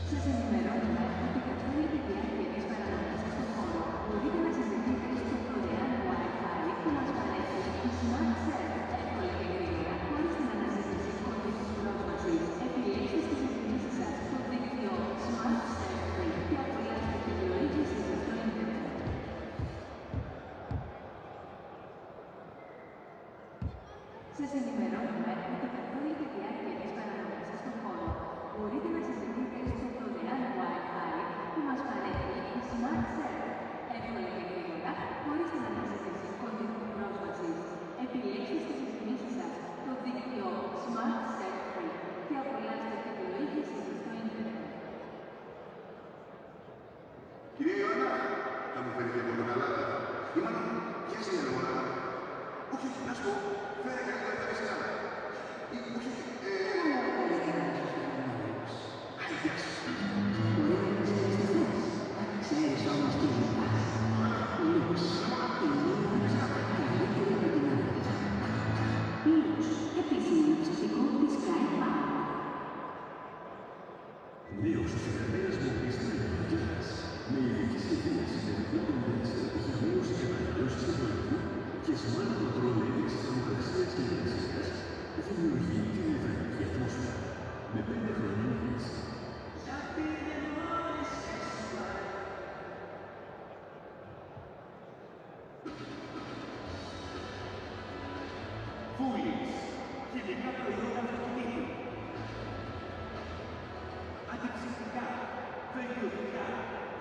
Σας ενημερώνουμε ότι καθ' όλη τη διάρκεια της παραμονής σας στον χώρο μπορείτε να συζητείτε στο δωρεάν Wi-Fi που μας παρέχει η Smart Serve. Εύκολα και γρήγορα, χωρίς την αναζήτηση κωδικού πρόσβασης. Επιλέξτε στις ρυθμίσεις σας το δίκτυο Smart Serve Free και απολαύστε την πλοήγησή σας στο ίντερνετ. Κυρία Ιωάννα, θα μου φέρετε από τον Αλάτα. Ή μάλλον, ποια είναι η Αλάτα. Όχι, να σου πω, φέρε καλύτερα τα βεσικά. Ή, όχι, γεια σας. Ξέρεις όμως τι είναι πας. Λουξ, η λίγη καλύτερη από την άλλη. Λουξ, επίσημο ψηφικό της Sky PAOK. Νέος συγγραφέας μοντιστή Γεωργίας, με ειδική σχεδίαση με διπλό κομμάτια επιχειρήσεις και ανακοινώσεις εμπορικού και smart control ένδειξης θερμοκρασίας και εργασίας, δημιουργεί την ιδανική ατμόσφαιρα με 5 χρόνια εγγύηση. Φούλης, χημικά προϊόντα αυτοκινήτου. Αντιψυκτικά, βελτιωτικά,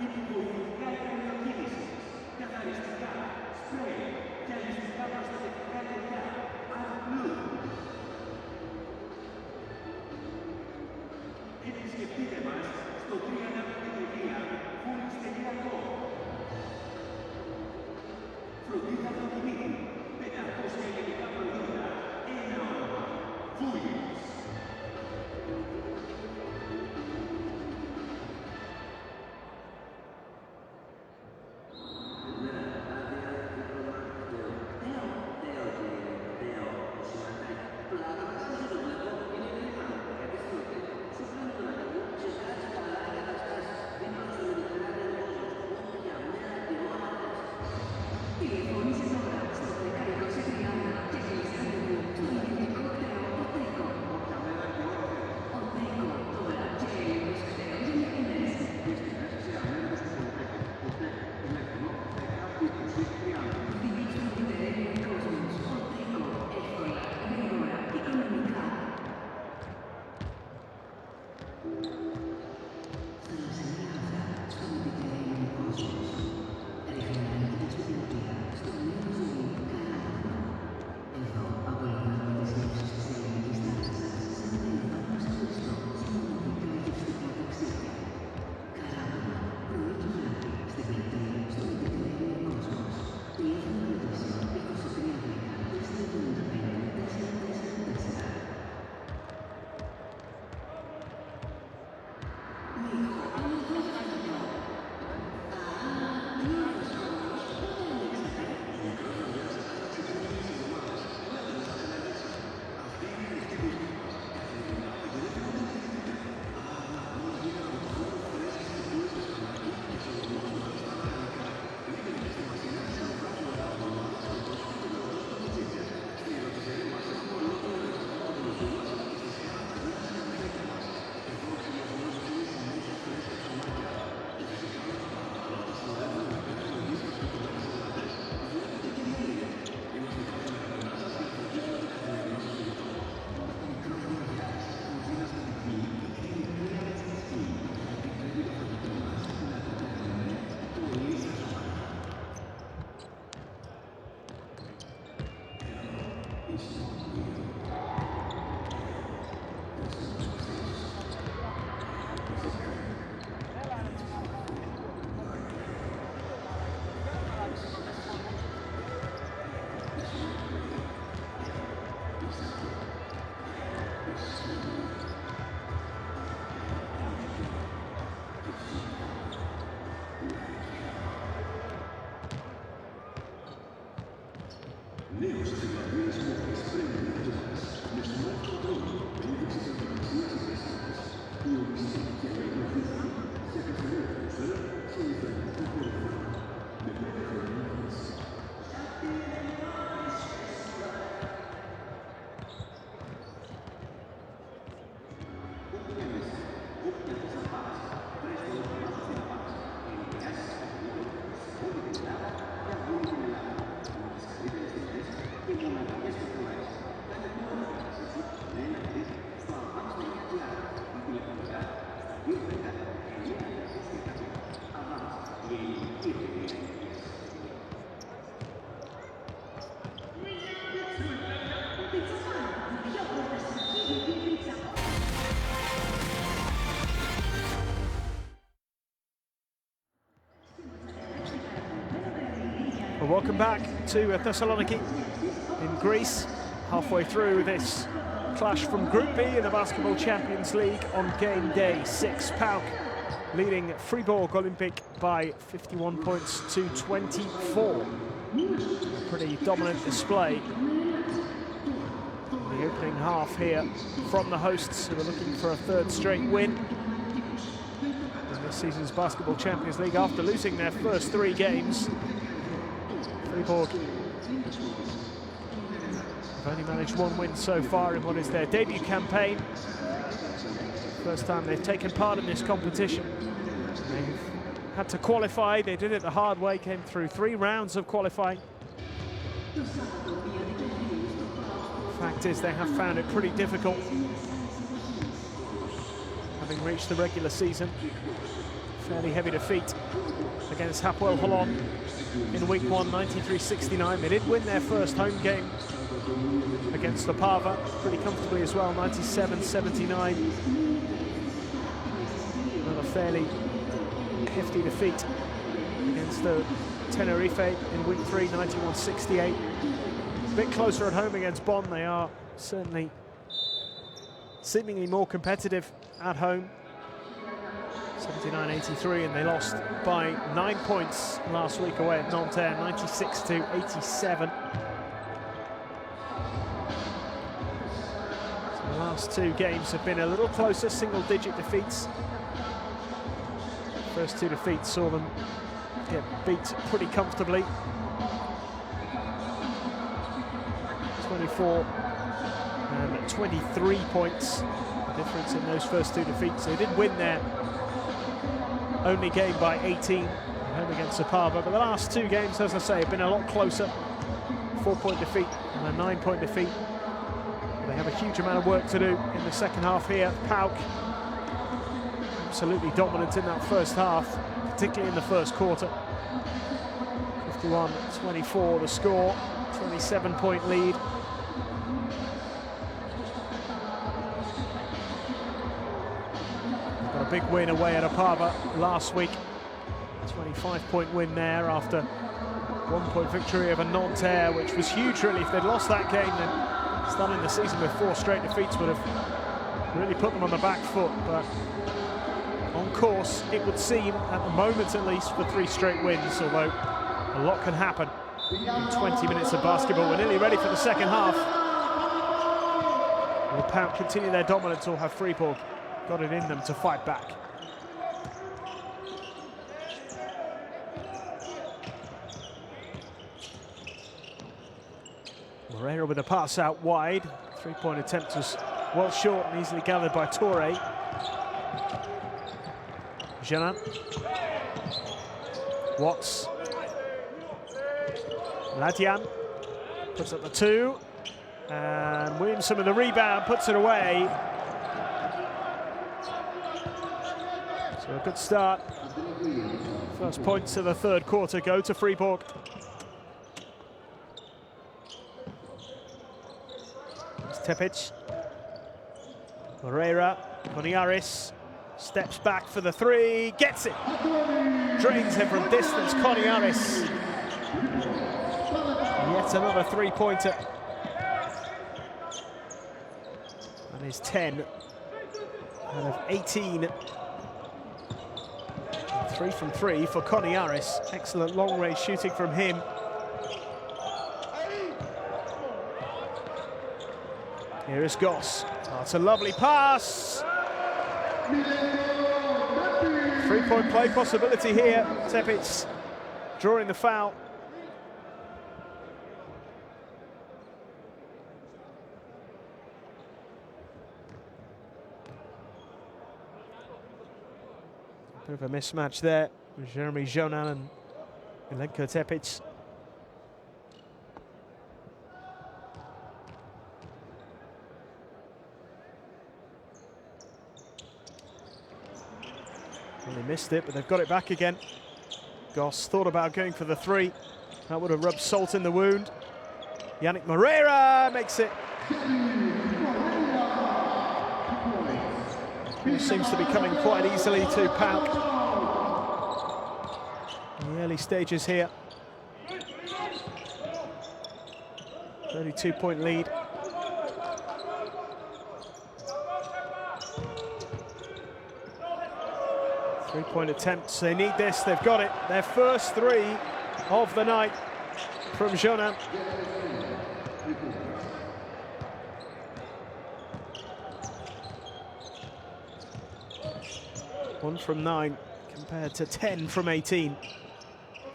υποβοηθητικά ικανοκίνησης, καθαριστικά, σπρέι, γυαλιστικά προστατευτικά γυαλιά, AdBlue. Επισκεφτείτε μας στο www.foulis.com. Φροντίδα αυτοκινήτου, 500 ελληνικά προϊόντα, ένα όνομα, Φούλης. Τηλεφώνησε τώρα στο 10-20-30 και κλείστε ραντεβού στο ιδιωτικό κτέο Οτέκο. Οτέκο, τώρα και ελληνικός κτέος για μηχανές. Δείξτε ότι είναι κόσμος. Οτέκο, εύκολα, γρήγορα, οικονομικά. Στον Οτέκο, κόσμος. Ρεχνιάρικες στην πλατεία, στο νέο ζωή Καράβανο. Εδώ απολαμβάνουμε τις γεύσεις της ελληνικής θάλασσας σε ένα ελεύθερο ξεχωριστό σε μοναδικά γευστικά ταξίδια. Καράβανο, πρωί και βράδυ, στην πλατεία, στο Mediterranean Κόσμος. Τηλέφωνο κράτηση 2310-475-444. Λίγο, άλλο δεν φαγητό. Νέος συγγραφέας μόδας Well, welcome back to Thessaloniki in Greece, halfway through this clash from Group B in the Basketball Champions League on game day 6. PAOK leading Fribourg Olympic by 51 points to 24. A pretty dominant display in the opening half here from the hosts, who are looking for a third straight win in this season's Basketball Champions League after losing their first 3 games. Fribourg have only managed 1 win so far in what is their debut campaign. First time they've taken part in this competition. They've had to qualify. They did it the hard way, came through 3 rounds of qualifying. Fact is, they have found it pretty difficult, having reached the regular season. Fairly heavy defeat against Hapoel Holon in week 1, 93-69. They did win their first home game against Opava pretty comfortably as well, 97-79. Another fairly hefty defeat against Tenerife in week 3, 91-68. A bit closer at home against Bonn. They are certainly seemingly more competitive at home. 79-83, and they lost by 9 points last week away at Nanterre, 96-87. So the last 2 games have been a little closer, single-digit defeats. First 2 defeats saw them get beat pretty comfortably. 24 and 23 points, the difference in those first 2 defeats. They did win their only game by 18 at home against Opava, but the last 2 games, as I say, have been a lot closer. 4-point defeat and a 9-point defeat. They have a huge amount of work to do in the second half here. PAOK absolutely dominant in that first half, particularly in the first quarter. 51-24 the score, 27-point lead. Got a big win away at Opava last week. 25-point win there after 1-point victory over Nanterre, which was huge really. If they'd lost that game, then starting the season with 4 straight defeats would have really put them on the back foot. But on course, it would seem, at the moment at least, for 3 straight wins, although a lot can happen in 20 minutes of basketball. We're nearly ready for the second half. Will PAOK continue their dominance, or have Fribourg got it in them to fight back? Moreira with a pass out wide. 3-point attempt was well short and easily gathered by Torre. Jeannin. Watts. Ladian puts up the 2. And Williamson with the rebound, puts it away. So a good start. First points of the third quarter go to Fribourg. Tepic, Moreira, Koniaris steps back for the 3, gets it, drains him from distance. Koniaris, yet another 3-pointer, and his 10 out of 18. 3 from 3 for Koniaris. Excellent long-range shooting from him. Here is Goss. Oh, it's a lovely pass. 3-point play possibility here. Tepic drawing the foul. Bit of a mismatch there with Jeremy Jonan and Milenko Tepic. Well, they missed it, but they've got it back again. Goss thought about going for the 3. That would have rubbed salt in the wound. Yannick Moreira makes it. It seems to be coming quite easily to PAOK. In the early stages here. 32-point lead. Three-point attempts, they need this, they've got it. Their first 3 of the night from Jonan. 1 from 9 compared to 10 from 18.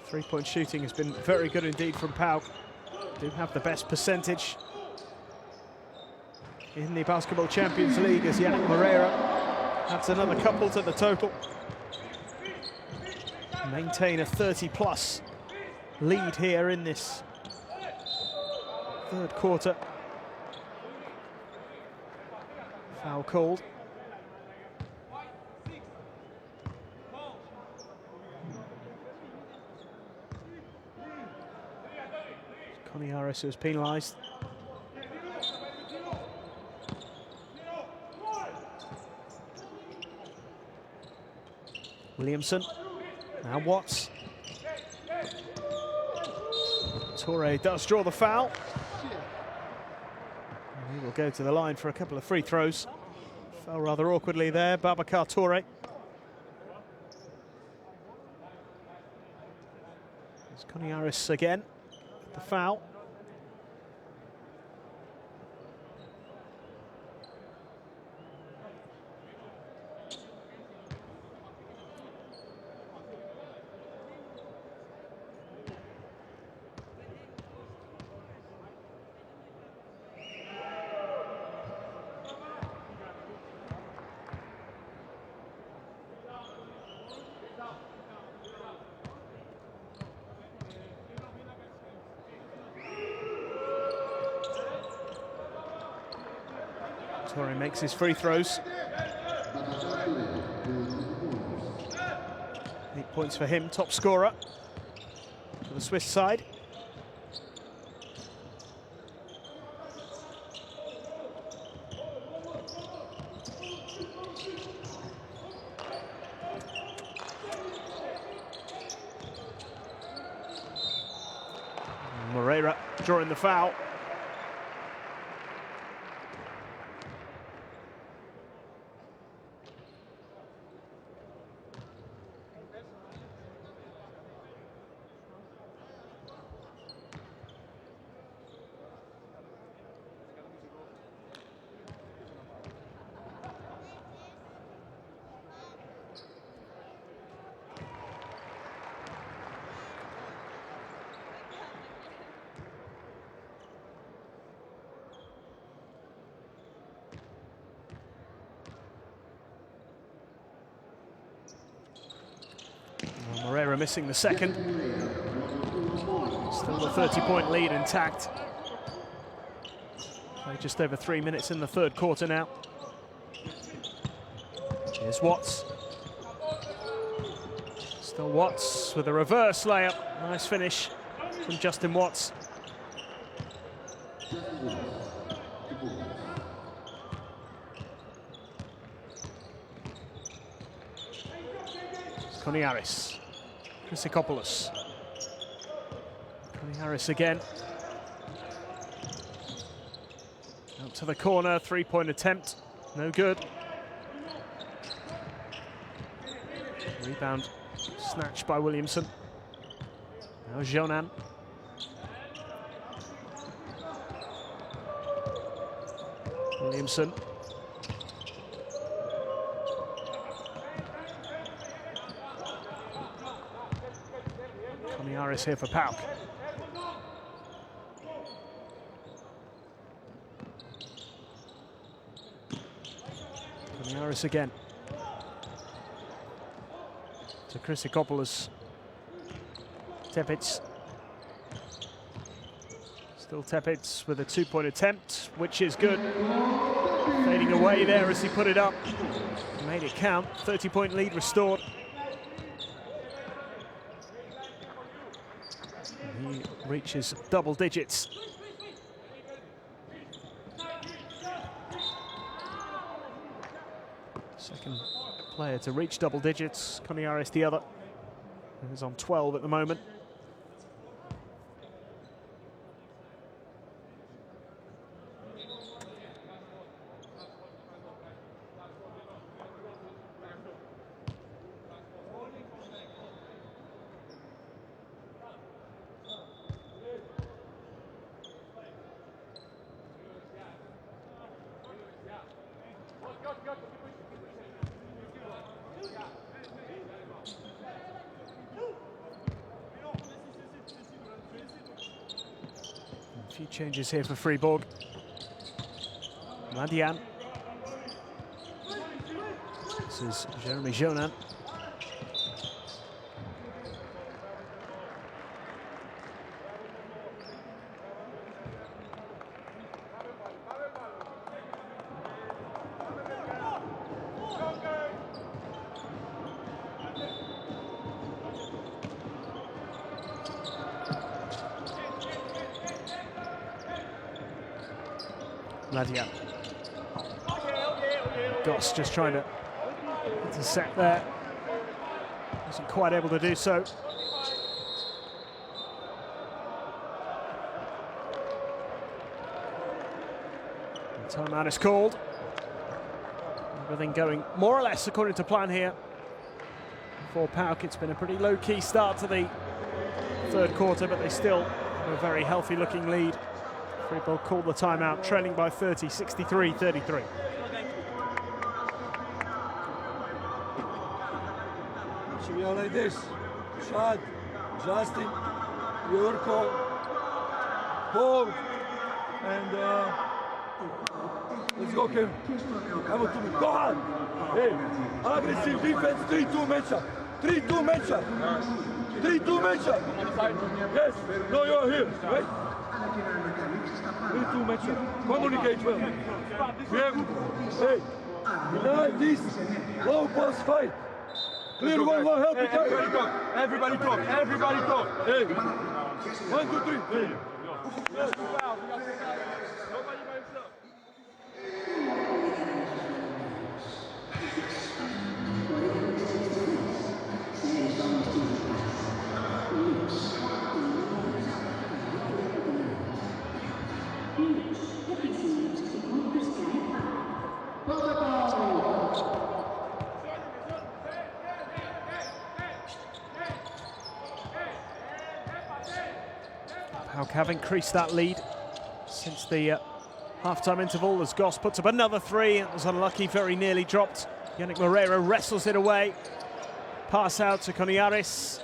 Three-point shooting has been very good indeed from PAOK. Do have the best percentage in the Basketball Champions League as Yannick Moreira adds another couple to the total. Maintain a 30-plus lead here in this third quarter. Foul called. Connie Harris was penalised. Williamson. Now Watts. Toure does draw the foul. And he will go to the line for a couple of free throws. Fell rather awkwardly there, Babacar Toure. It's Connie Harris again. The foul. Toure makes his free throws. 8 points for him, top scorer for the Swiss side. Moreira drawing the foul. Moreira missing the second. Still the 30-point lead intact. Played just over 3 minutes in the third quarter now. Here's Watts. Still Watts with a reverse layup. Nice finish from Justin Watts. Connie Harris. Chrysikopoulos. Connie Harris again. Out to the corner, three-point attempt. No good. Rebound snatched by Williamson. Now Jonan. Williamson. Connie Harris here for PAOK. Connie Harris again. To Chrysikopoulos. Tepits. Still Tepits with a two-point attempt, which is good. Fading away there as he put it up. Made it count. 30-point lead restored. reaches double digits. Second player to reach double digits, Coniaris the other. He's on 12 at the moment. A few changes here for Fribourg. Madian. This is Jeremy Jonan. Madian. Goss just trying to intercept there. Wasn't quite able to do so. And timeout is called. Everything going more or less according to plan here. For PAOK, it's been a pretty low-key start to the third quarter, but they still have a very healthy-looking lead. Fribourg called the timeout, trailing by 30, 63-33. So we are like this. Shad, Justin, Jurko, Paul, and let's go, Kevin. Come on to me. Go on. Hey, aggressive defense, 3-2 matchup. 3-2 matchup. 3-2 matchup. Yes. No, you're here. Right? 3-2 matchup. Communicate well. We have, hey, deny this low pass fight. Clear 1-1, help each other. Everybody talk. Everybody talk. Hey, 1, 2, 3. Hey. Nobody by himself. PAOK have increased that lead since the half-time interval as Goss puts up another three. It was unlucky, very nearly dropped. Yannick Moreira wrestles it away. Pass out to Coniaris.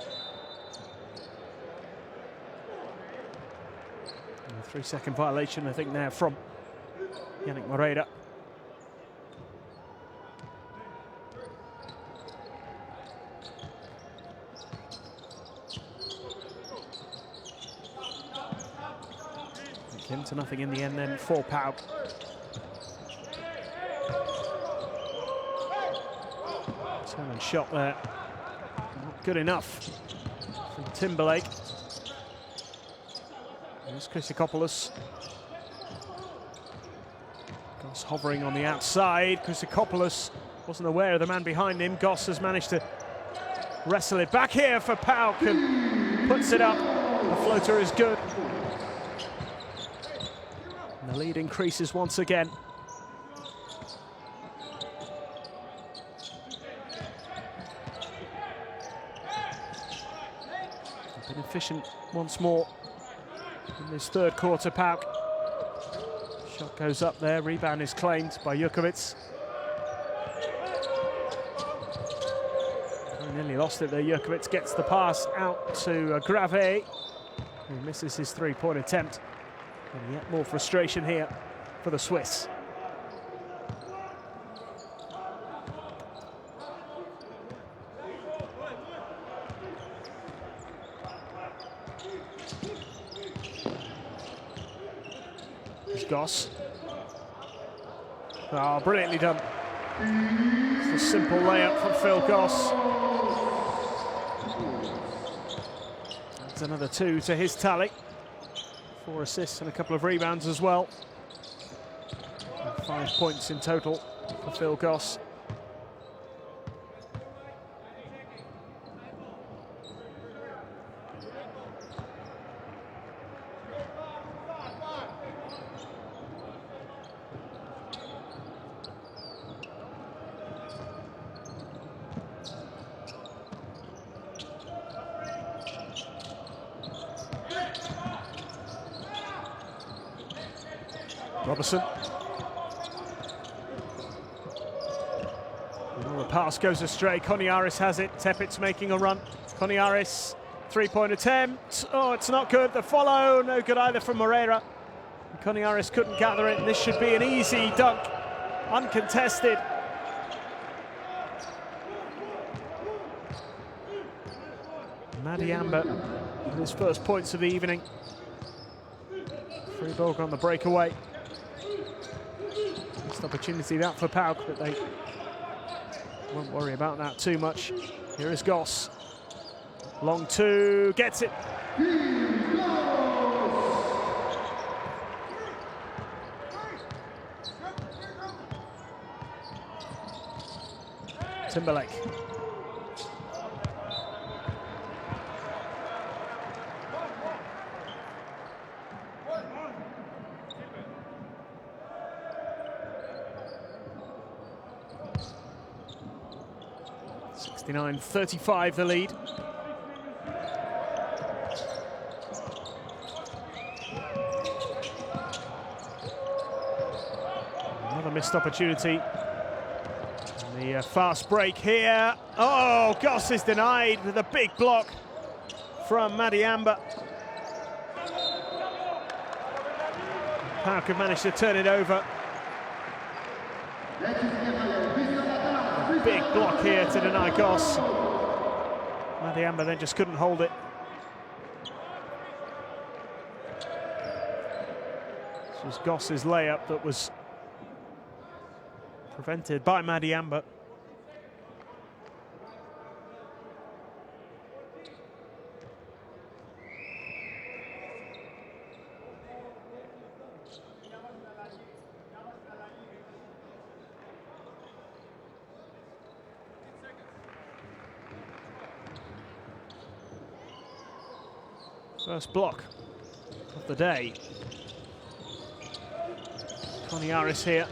A 3-second violation, I think, now from Yannick Moreira. Him to nothing in the end then for PAOK. Turn and shot there. Not good enough from Timberlake. There's Chryssikopoulos. Goss hovering on the outside. Chryssikopoulos wasn't aware of the man behind him. Goss has managed to wrestle it back here for PAOK and puts it up. The floater is good. The lead increases once again. Been efficient once more in this third quarter, PAOK. Shot goes up there, rebound is claimed by Jukovic. Nearly lost it there, Jukovic gets the pass out to Grave, who misses his three-point attempt. And yet more frustration here for the Swiss. There's Goss. Oh, brilliantly done. It's a simple layup from Phil Goss. That's another 2 to his tally. 4 assists and a couple of rebounds as well. And 5 points in total for Phil Goss. Robertson. Well, the pass goes astray. Koniaris has it. Tepit's making a run. Koniaris, three-point attempt. Oh, it's not good. The follow, no good either from Moreira. Koniaris couldn't gather it. This should be an easy dunk, uncontested. Madiamba with his first points of the evening. Fribourg on the breakaway. Missed opportunity that for PAOK, but they won't worry about that too much. Here is Goss. Long two, gets it. Timberlake. (69-35) the lead. Another missed opportunity. And the fast break here. Oh, Goss is denied with a big block from Madiamba. PAOK have managed to turn it over. A big block here to deny Goss. Madiamba then just couldn't hold it. This was Goss's layup that was prevented by Madiamba. First block of the day. Koniaris here.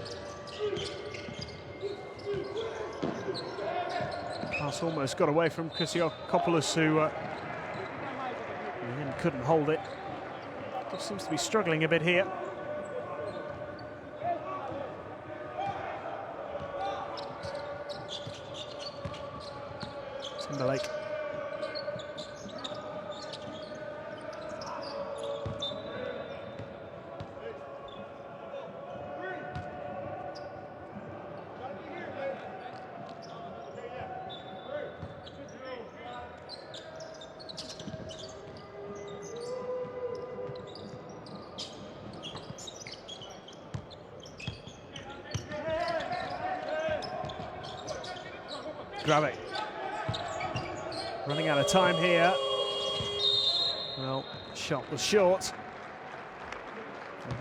Pass almost got away from Christopoulos, who again couldn't hold it. Just seems to be struggling a bit here. Timberlake. Grab it. Running out of time here. Well, shot was short.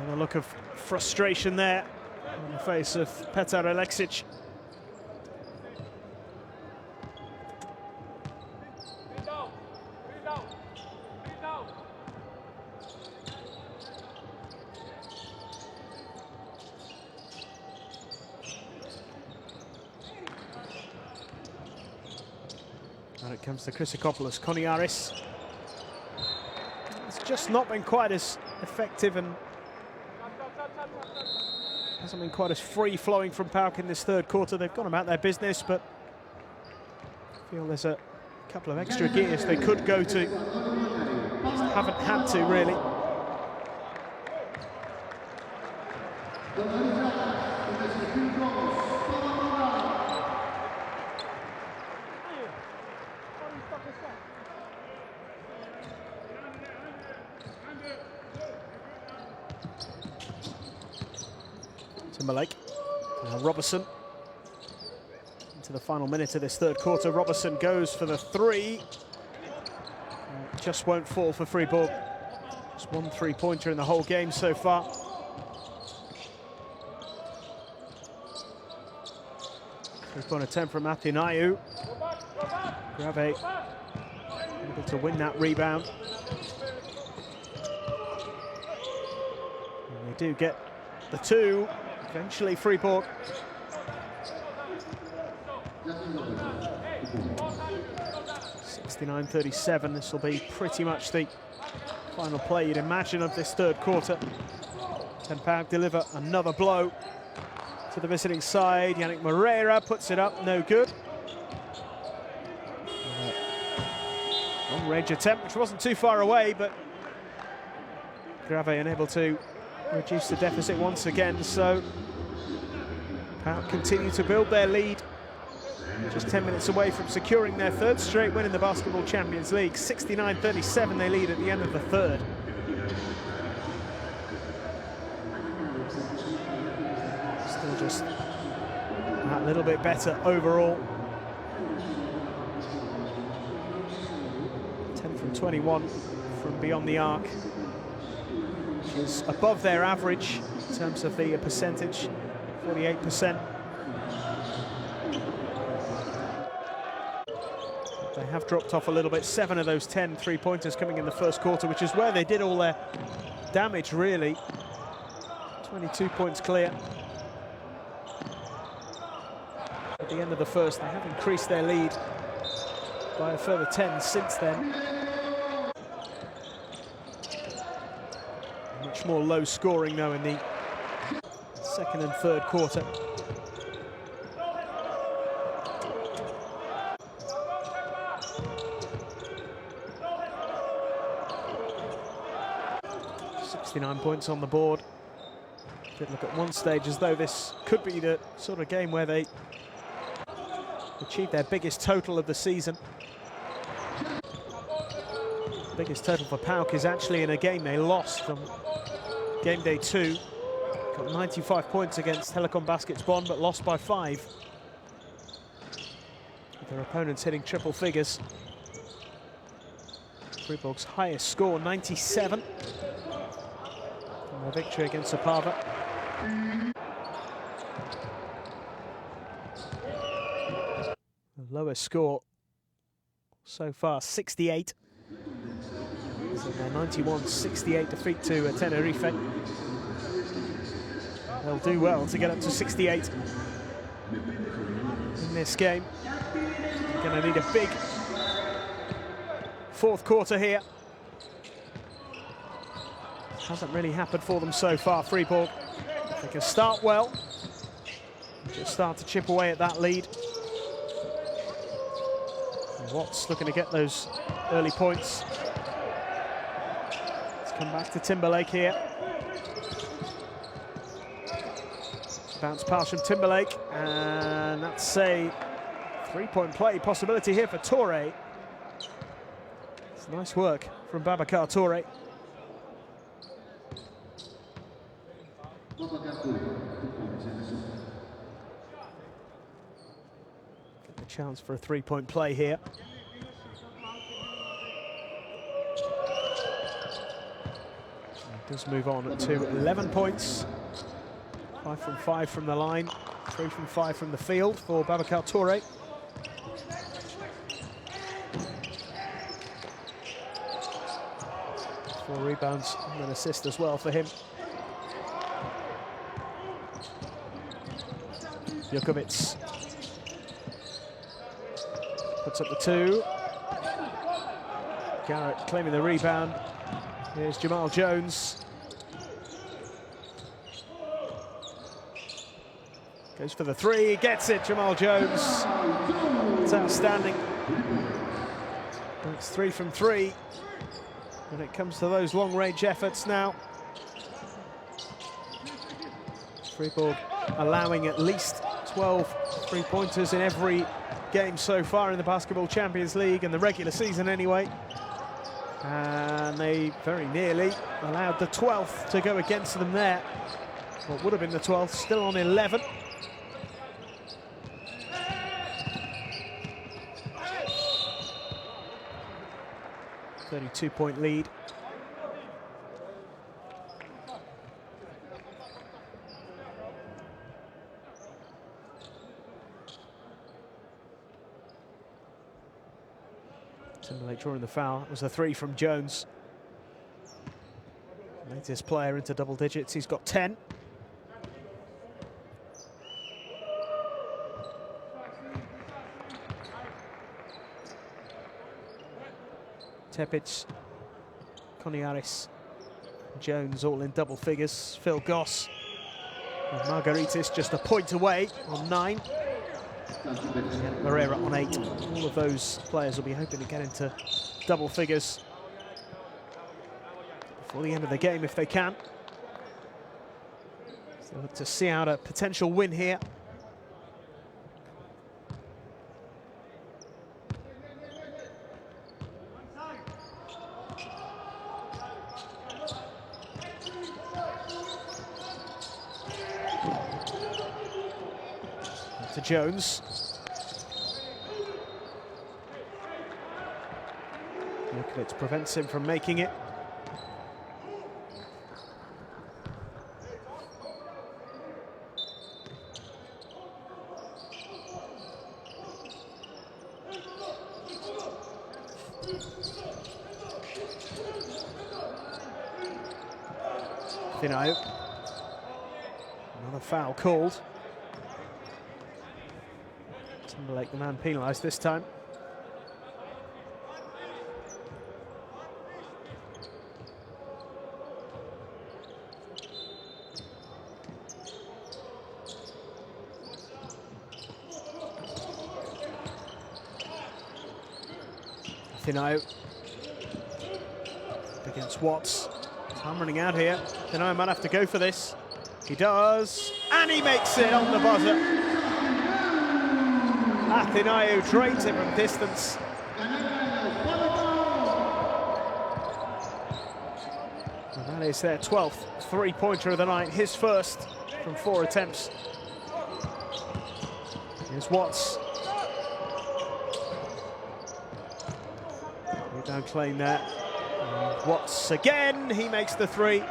Another look of frustration there on the face of Petar Aleksic. When it comes to Christopoulos, Koniaris. It's just not been quite as effective and hasn't been quite as free-flowing from PAOK in this third quarter. They've gone about their business, but I feel there's a couple of extra gears they could go to. Just haven't had to, really. Timberlake. Now Robertson. Into the final minute of this third quarter. Robertson goes for the three. Just won't fall for Fribourg. Just one three-pointer in the whole game so far. Three-point attempt from Athinaou. Grave able to win that rebound. And they do get the two. Eventually, Fribourg. 69-37. This will be pretty much the final play you'd imagine of this third quarter. Can PAOK deliver another blow to the visiting side? Yannick Moreira puts it up, no good. Long-range attempt, which wasn't too far away, but Grave unable to reduce the deficit once again, so PAOK continue to build their lead. Just 10 minutes away from securing their third straight win in the Basketball Champions League. 69-37 they lead at the end of the third. Still just that little bit better overall. 10 from 21 from beyond the arc, which is above their average in terms of the percentage, 48%. They have dropped off a little bit. 7 of those 10 three-pointers coming in the first quarter, which is where they did all their damage, really. 22 points clear. At the end of the first, they have increased their lead by a further 10 since then. Much more low scoring, though, in the second and third quarter. Points on the board. Did look at one stage as though this could be the sort of game where they achieve their biggest total of the season. The biggest total for PAOK is actually in a game they lost from game day 2. Got 95 points against Telecom Baskets Bonn, but lost by 5. With their opponents hitting triple figures. Fribourg's highest score, 97. A victory against Opava. The lowest score so far, 68. So their 91-68 defeat to Tenerife. They'll do well to get up to 68 in this game. They're going to need a big fourth quarter here. Hasn't really happened for them so far, Fribourg. If they can start well, just start to chip away at that lead. And Watts looking to get those early points. Let's come back to Timberlake here. Bounce pass from Timberlake, and that's a three-point play possibility here for Touré. It's nice work from Babacar Touré. Get the chance for a three-point play here. It does move on to 11 points. 5 from 5 from the line, 3 from 5 from the field for Babacar Touré. Four rebounds and an assist as well for him. Jukovic puts up the two. Garrett claiming the rebound. Here's Jamal Jones. Goes for the three, he gets it, Jamal Jones. It's outstanding. That's 3 from 3. When it comes to those long-range efforts now. Fribourg allowing at least 12 three-pointers in every game so far in the Basketball Champions League, in the regular season anyway. And they very nearly allowed the 12th to go against them there. What would have been the 12th, still on 11. .32-point lead. Timberlake drawing the foul. It was a 3 from Jones. Latest player into double digits. He's got 10. Tepic, Koniaris, Jones all in double figures. Phil Goss and Margaritis just a point away on 9. Barrera on 8. All of those players will be hoping to get into double figures before the end of the game if they can. So look to see out a potential win here. To Jones. Lukovic prevents him from making it. Finau. Another foul called. Timberlake, the man penalised this time. Finau against Watts. Time running out here. Finau might have to go for this. He does, and he makes it on the buzzer. Athinaou drains it from distance. And that is their 12th three-pointer of the night, his first from 4 attempts. Here's Watts. Rebound claim there. And Watts again, he makes the 3.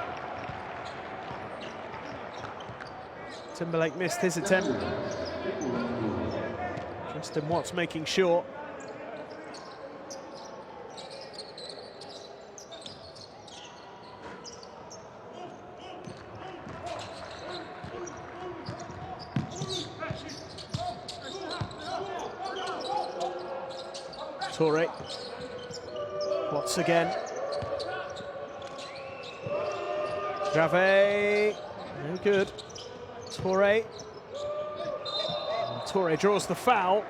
Timberlake missed his attempt. Justin Watts making sure. Torre. Watts again. Jave. No good. Torre. Torre draws the foul.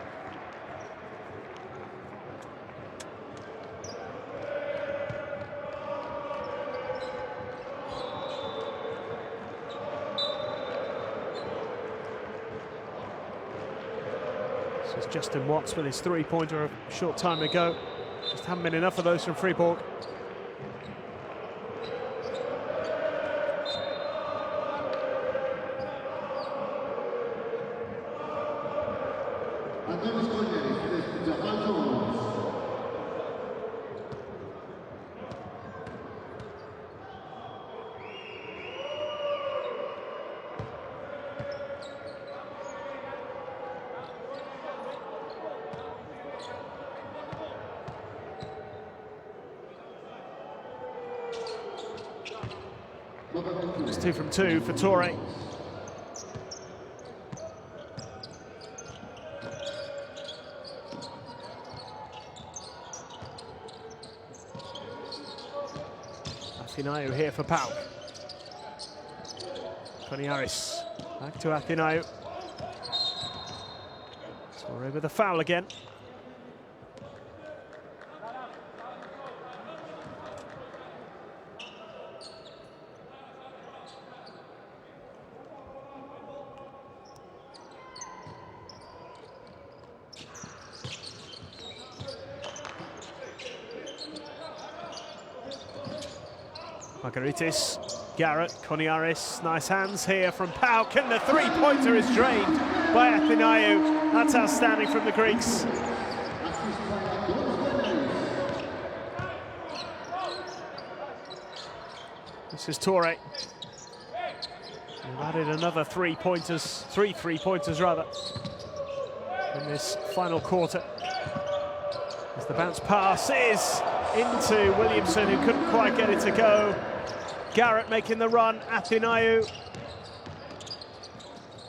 This is Justin Watts with his 3-pointer a short time ago. Just haven't been enough of those from Fribourg. It's 2 from 2 for Torre. Athinaou here for PAOK. Koniaris back to Athinaou. Torre with a foul again. Margaritis, Garrett, Koniaris, nice hands here from PAOK, and the 3-pointer is drained by Athinaou. That's outstanding from the Greeks. This is Torre. They've added another 3-pointers, 3 3-pointers rather, in this final quarter. As the bounce pass is into Williamson, who couldn't quite get it to go. Garrett making the run, Athinaou.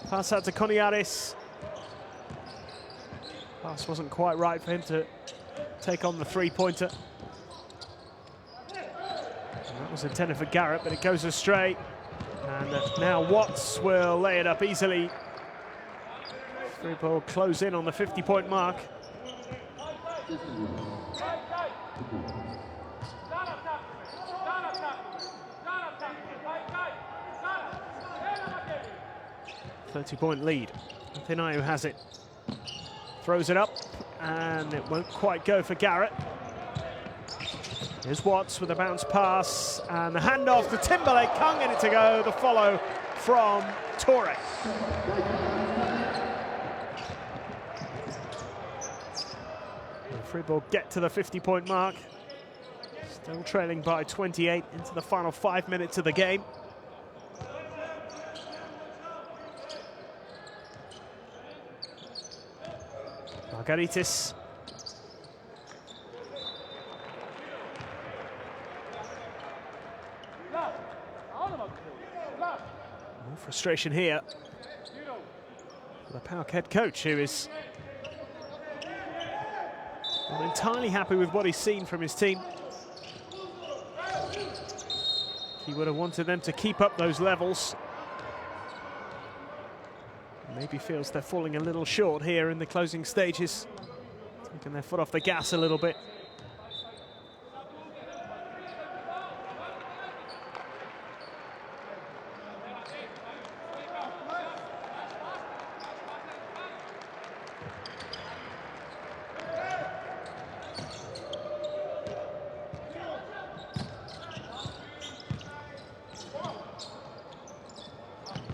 Pass out to Koniaris. Pass wasn't quite right for him to take on the three-pointer. That was intended for Garrett, but it goes astray. And now Watts will lay it up easily. Fribourg close in on the 50-point mark. .30-point lead. Athinaou has it. Throws it up, and it won't quite go for Garrett. Here's Watts with a bounce pass, and the handoff to Timberlake. Can't get it to go. The follow from Torre. Fribourg get to the 50-point mark. Still trailing by 28 into the final 5 minutes of the game. Margaritis. More frustration here for the PAOK head coach, who is not entirely happy with what he's seen from his team. He would have wanted them to keep up those levels. Maybe feels they're falling a little short here in the closing stages. Taking their foot off the gas a little bit.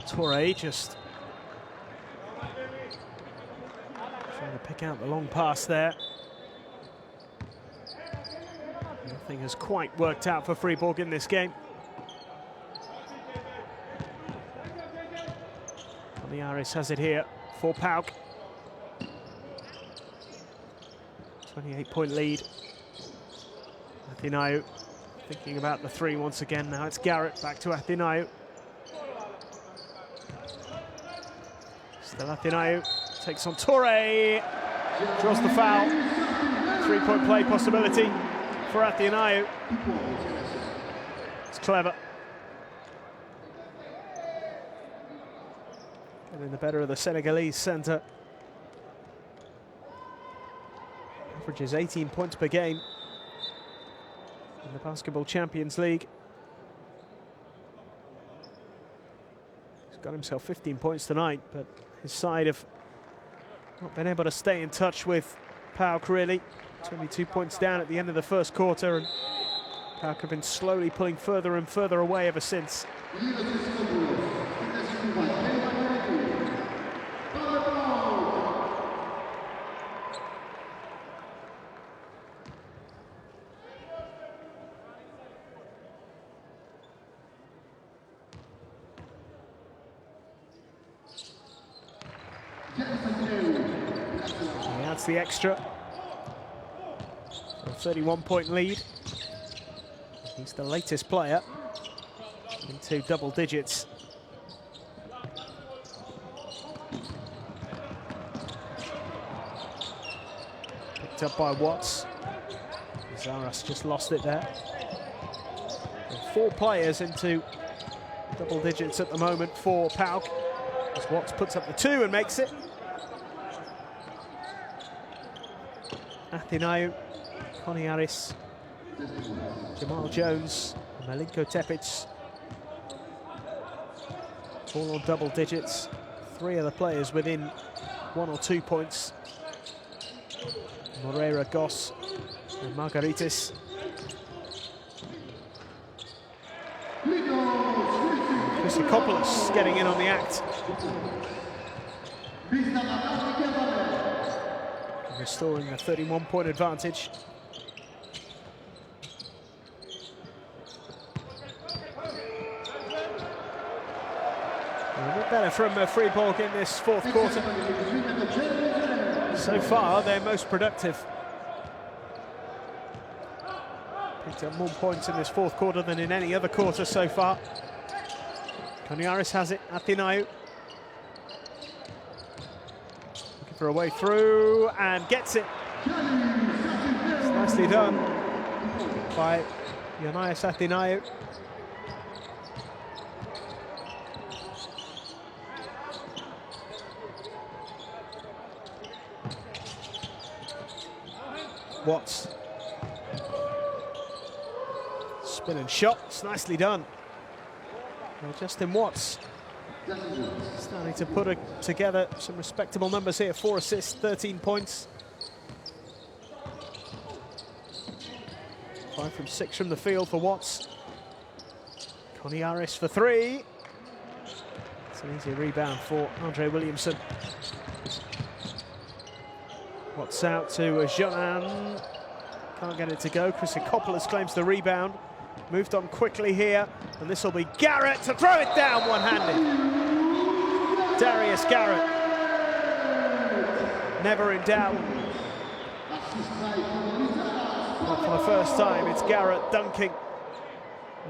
Torre just trying to pick out the long pass there. Nothing has quite worked out for Fribourg in this game. Koniaris has it here for PAOK. 28-point lead. Athinaou thinking about the three once again. Now it's Garrett, back to Athinaou. Still Athinaou, takes on Torre, draws the foul. 3-point play possibility for Athinaou. It's clever. Getting the better of the Senegalese centre. Averages 18 points per game in the Basketball Champions League. He's got himself 15 points tonight, but his side have not been able to stay in touch with PAOK really. 22 points down at the end of the first quarter, and PAOK have been slowly pulling further and further away ever since. That's the extra. A 31-point lead. He's the latest player into double digits. Picked up by Watts. Zaras just lost it there. And 4 players into double digits at the moment for PAOK. As Watts puts up the 2 and makes it. Athinaou, Koniaris, Jamal Jones, Malinko Tepic, all on double digits. 3 other players within 1 or 2 points. Moreira, Goss, and Margaritis. Christopoulos getting in on the act. Restoring a 31-point advantage. A bit better from Fribourg in this fourth quarter. So far, they're most productive. Picked up more points in this fourth quarter than in any other quarter so far. Coniaris has it, Athinaou. Looking for a way through and gets it. It's nicely done by Yanais Athinaou. Watts. Spinning shot, it's nicely done. Well, Justin Watts starting to put together some respectable numbers here. 4 assists, 13 points. 5 from 6 from the field for Watts. Coniaris for 3. It's an easy rebound for Andre Williamson. Watts out to Jonan. Can't get it to go. Christopoulos claims the rebound. Moved on quickly here, and this will be Garrett to throw it down one-handed. Darius Garrett. Never in doubt. Not for the first time, it's Garrett dunking.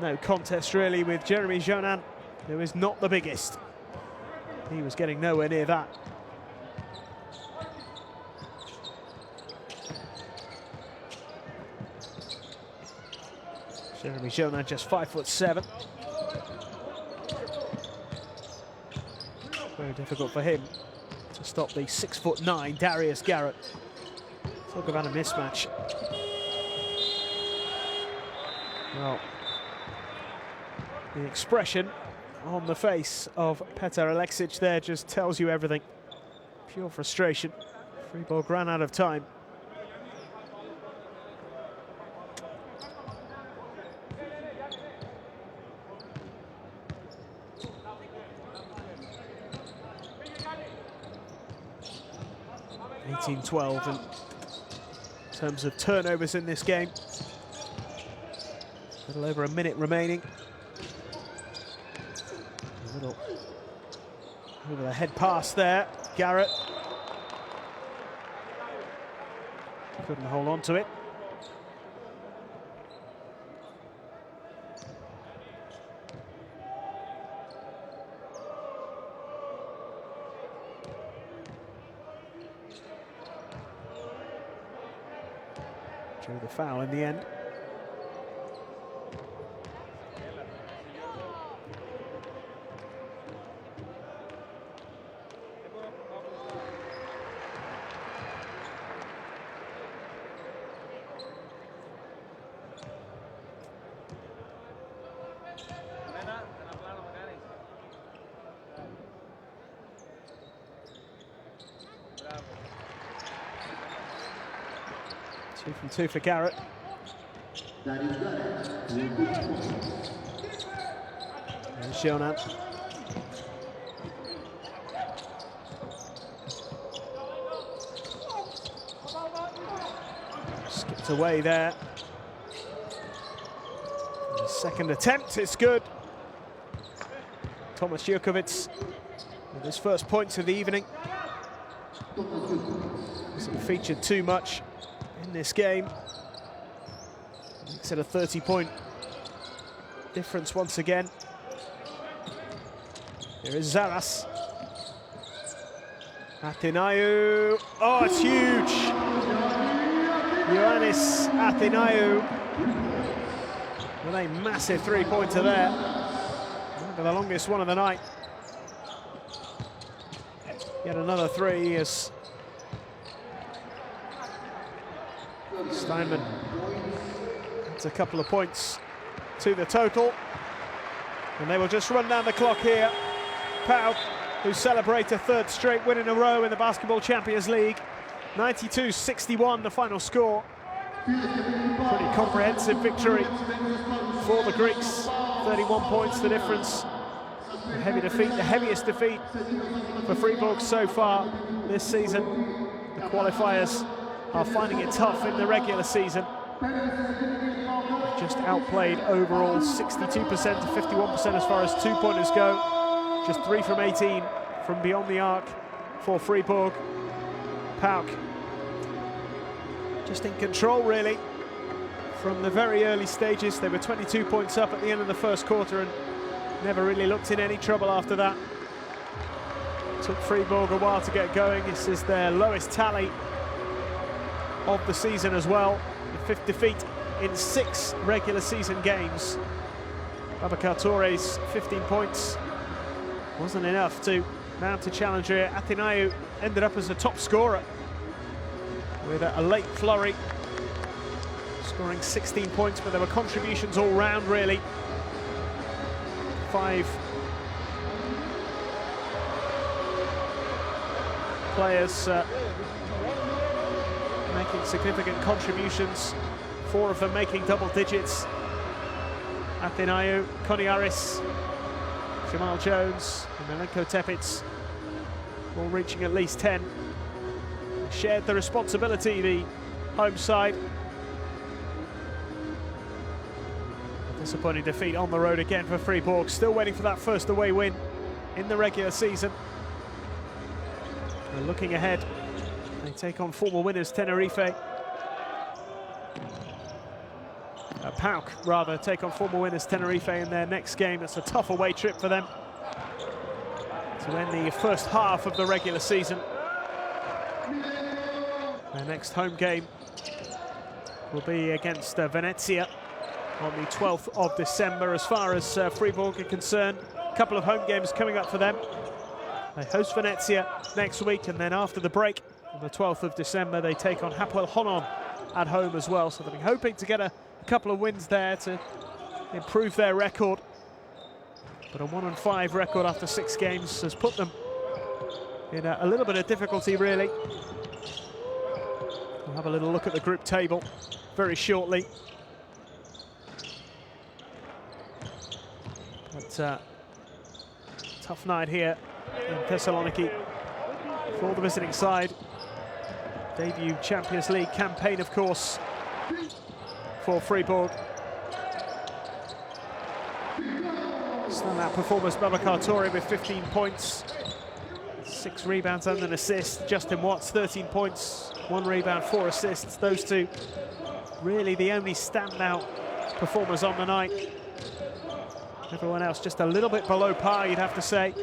No contest really with Jeremy Jonan, who is not the biggest. He was getting nowhere near that. Jeremy Jonan just 5'7". Very difficult for him to stop the 6'9" Darius Garrett. Talk about a mismatch. Well, the expression on the face of Petar Aleksic there just tells you everything. Pure frustration. Fribourg ran out of time. (18-12) in terms of turnovers in this game. A little over a minute remaining. A little over the head pass there. Garrett couldn't hold on to it. Drew the foul in the end. Two from 2 for Garrett. There's Jonan. Skipped away there. The second attempt is good. Thomas Jurkovic with his first points of the evening. Hasn't featured too much in this game. Makes it a 30-point difference once again. Here is Zaras. Athinaou. Oh, it's huge. Ioannis Athinaou with a massive three-pointer there. Maybe the longest one of the night. Yet another three as Steinman adds a couple of points to the total. And they will just run down the clock here. PAOK, who celebrate a third straight win in a row in the Basketball Champions League. 92-61 the final score. Pretty comprehensive victory for the Greeks. 31 points the difference. A heavy defeat, the heaviest defeat for Fribourg so far this season. The qualifiers are finding it tough in the regular season. Just outplayed overall 62% to 51% as far as two-pointers go. Just 3 from 18 from beyond the arc for Fribourg. PAOK just in control really. from the very early stages. They were 22 points up at the end of the first quarter and never really looked in any trouble after that. Took Fribourg a while to get going. This is their lowest tally of the season as well. The 5th defeat in 6 regular season games. Babacar Touré's 15 points wasn't enough to mount a challenge here. Athinaou ended up as the top scorer with a late flurry, scoring 16 points, but there were contributions all round really. 5 players making significant contributions, 4 of them making double digits. Athinaou, Koniaris, Jamal Jones and Milenko Tepic all reaching at least 10. Shared the responsibility, the home side. A disappointing defeat on the road again for Fribourg, still waiting for that first away win in the regular season. And looking ahead, they take on former winners Tenerife. PAOK rather take on former winners Tenerife in their next game. That's a tough away trip for them to end the first half of the regular season. Their next home game will be against Venezia on the 12th of December. As far as Fribourg are concerned, a couple of home games coming up for them. They host Venezia next week, and then after the break on the 12th of December they take on Hapoel Holon at home as well. So they'll be hoping to get a couple of wins there to improve their record. But a 1-5 record after 6 games has put them in a little bit of difficulty really. We'll have a little look at the group table very shortly. But tough night here in Thessaloniki for the visiting side. Debut Champions League campaign, of course, for Fribourg. Standout performers Babacar Touré with 15 points, 6 rebounds and an assist. Justin Watts 13 points, 1 rebound, 4 assists. Those two really the only standout performers on the night. Everyone else just a little bit below par, you'd have to say.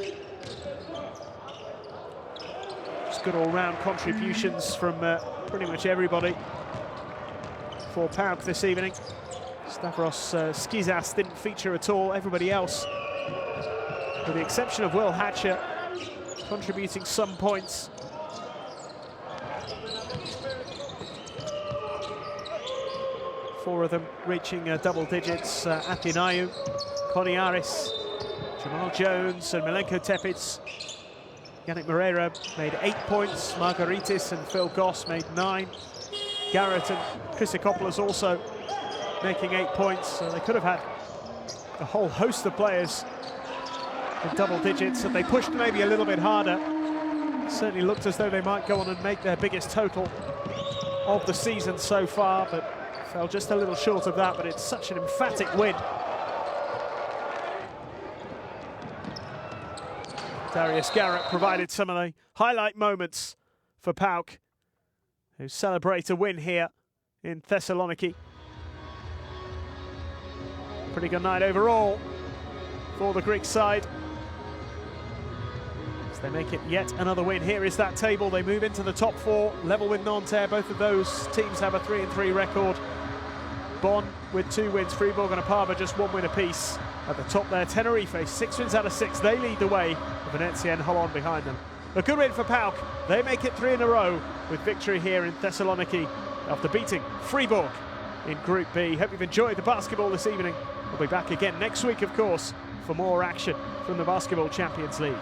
Just good all-round contributions from pretty much everybody for PAOK this evening. Stavros Skizas didn't feature at all. Everybody else, with the exception of Will Hatcher, contributing some points. Four of them reaching double digits. Athinaou, Koniaris, Jamal Jones and Milenko Tepic. Yannick Moreira made 8 points. Margaritis and Phil Goss made 9. Garrett and Chryssikopoulos also making 8 points. So they could have had a whole host of players in double digits, and they pushed maybe a little bit harder. It certainly looked as though they might go on and make their biggest total of the season so far, but fell just a little short of that. But it's such an emphatic win. Darius Garrett provided some of the highlight moments for PAOK, who celebrate a win here in Thessaloniki. Pretty good night overall for the Greek side, as they make it yet another win. Here is that table. They move into the top 4, level with Nanterre. Both of those teams have a 3-3 record. Bonn with 2 wins, Fribourg and Apava just 1 win apiece. At the top there, Tenerife, 6 wins out of 6. They lead the way, Venezia and Holon behind them. A good win for PAOK. They make it 3 in a row with victory here in Thessaloniki after beating Fribourg in Group B. Hope you've enjoyed the basketball this evening. We'll be back again next week, of course, for more action from the Basketball Champions League.